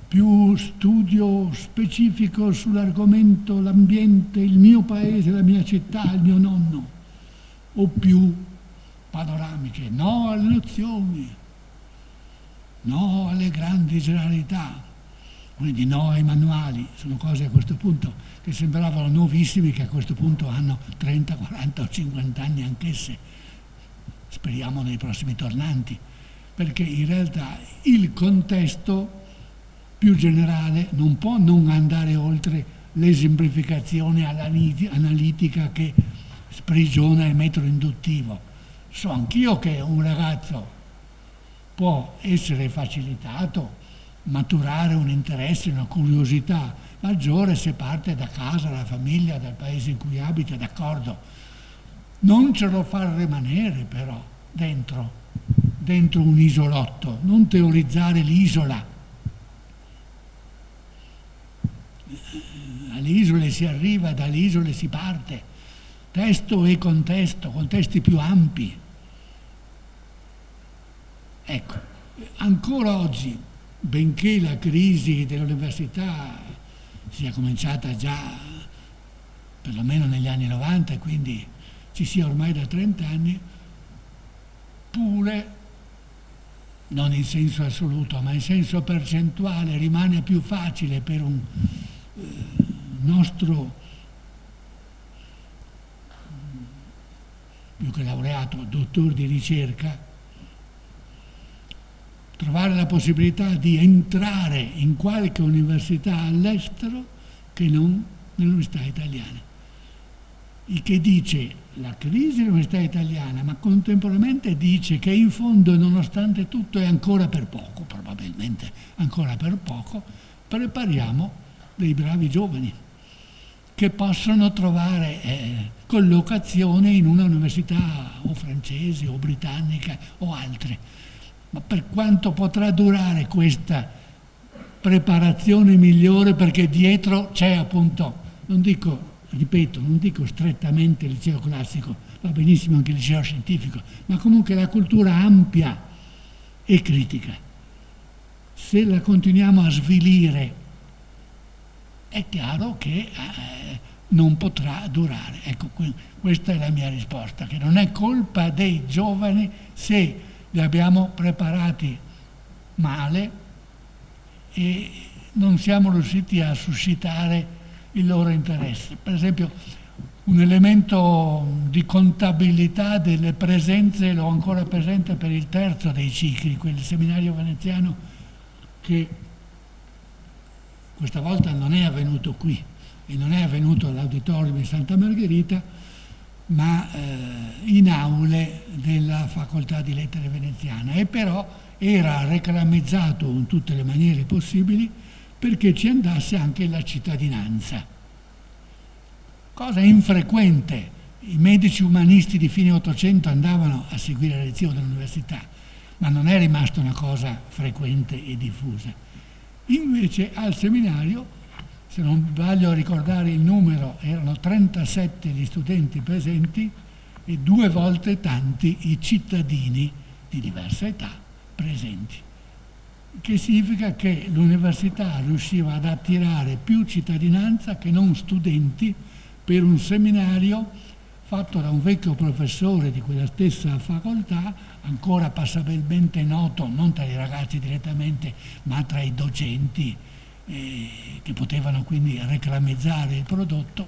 [SPEAKER 1] più studio specifico sull'argomento, l'ambiente, il mio paese, la mia città, il mio nonno, o più panoramiche? No alle nozioni, no alle grandi generalità, quindi no ai manuali. Sono cose a questo punto che sembravano nuovissime, che a questo punto hanno 30, 40 o 50 anni anch'esse, speriamo nei prossimi tornanti, perché in realtà il contesto più generale non può non andare oltre l'esemplificazione analitica che sprigiona il metodo induttivo. So anch'io che un ragazzo può essere facilitato, maturare un interesse, una curiosità maggiore se parte da casa, dalla famiglia, dal paese in cui abita, d'accordo. Non ce lo far rimanere però dentro un isolotto, non teorizzare l'isola. Alle isole si arriva, dalle isole si parte, testo e contesto, contesti più ampi. Ecco, ancora oggi, benché la crisi dell'università sia cominciata già perlomeno negli anni 90, quindi ci sia ormai da 30 anni, pure, non in senso assoluto, ma in senso percentuale, rimane più facile per un nostro, più che laureato, dottore di ricerca, trovare la possibilità di entrare in qualche università all'estero che non nell'università italiana. Il che dice la crisi dell'università italiana, ma contemporaneamente dice che in fondo, nonostante tutto, è ancora per poco, probabilmente ancora per poco, prepariamo dei bravi giovani che possono trovare collocazione in una università o francese o britannica o altre. Ma per quanto potrà durare questa preparazione migliore, perché dietro c'è appunto, non dico strettamente il liceo classico, va benissimo anche il liceo scientifico, ma comunque la cultura ampia e critica. Se la continuiamo a svilire, è chiaro che non potrà durare. Ecco, questa è la mia risposta, che non è colpa dei giovani se li abbiamo preparati male e non siamo riusciti a suscitare il loro interesse. Per esempio, un elemento di contabilità delle presenze l'ho ancora presente per il terzo dei cicli, quel seminario veneziano che questa volta non è avvenuto qui e non è avvenuto all'auditorium di Santa Margherita, ma in aule della facoltà di lettere veneziana, e però era reclamizzato in tutte le maniere possibili perché ci andasse anche la cittadinanza, cosa infrequente. I medici umanisti di fine Ottocento andavano a seguire le lezioni dell'università, ma non è rimasta una cosa frequente e diffusa. Invece al seminario, se non voglio ricordare il numero, erano 37 gli studenti presenti e 2 volte tanti i cittadini di diversa età presenti. Che significa che l'università riusciva ad attirare più cittadinanza che non studenti per un seminario fatto da un vecchio professore di quella stessa facoltà, ancora passabilmente noto non tra i ragazzi direttamente, ma tra i docenti che potevano quindi reclamizzare il prodotto.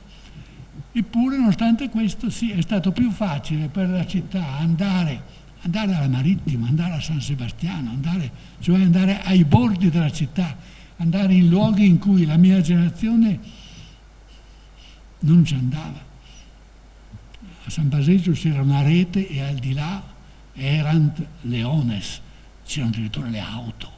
[SPEAKER 1] Eppure, nonostante questo, sì, è stato più facile per la città andare alla Marittima, andare a San Sebastiano, andare ai bordi della città, andare in luoghi in cui la mia generazione non ci andava. A San Basilio c'era una rete e al di là erant leones, c'erano addirittura le auto.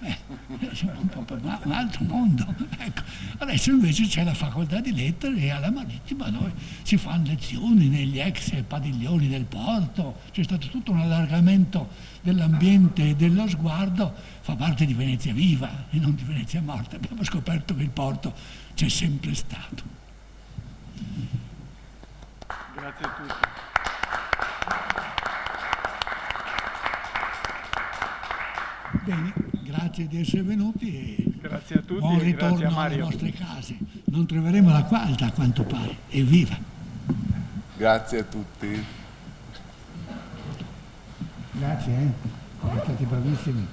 [SPEAKER 1] Un altro mondo. Ecco. Adesso invece c'è la facoltà di lettere e alla Marittima dove si fanno lezioni negli ex padiglioni del porto, c'è stato tutto un allargamento dell'ambiente e dello sguardo, fa parte di Venezia viva e non di Venezia morta. Abbiamo scoperto che il porto c'è sempre stato.
[SPEAKER 2] Grazie a tutti.
[SPEAKER 1] Bene, grazie di essere venuti e
[SPEAKER 2] Grazie a tutti
[SPEAKER 1] buon
[SPEAKER 2] e grazie a
[SPEAKER 1] ritorno alle
[SPEAKER 2] Mario.
[SPEAKER 1] vostre case. Non troveremo la quarta a quanto pare. Evviva!
[SPEAKER 3] Grazie a tutti.
[SPEAKER 1] Grazie, siete stati bravissimi.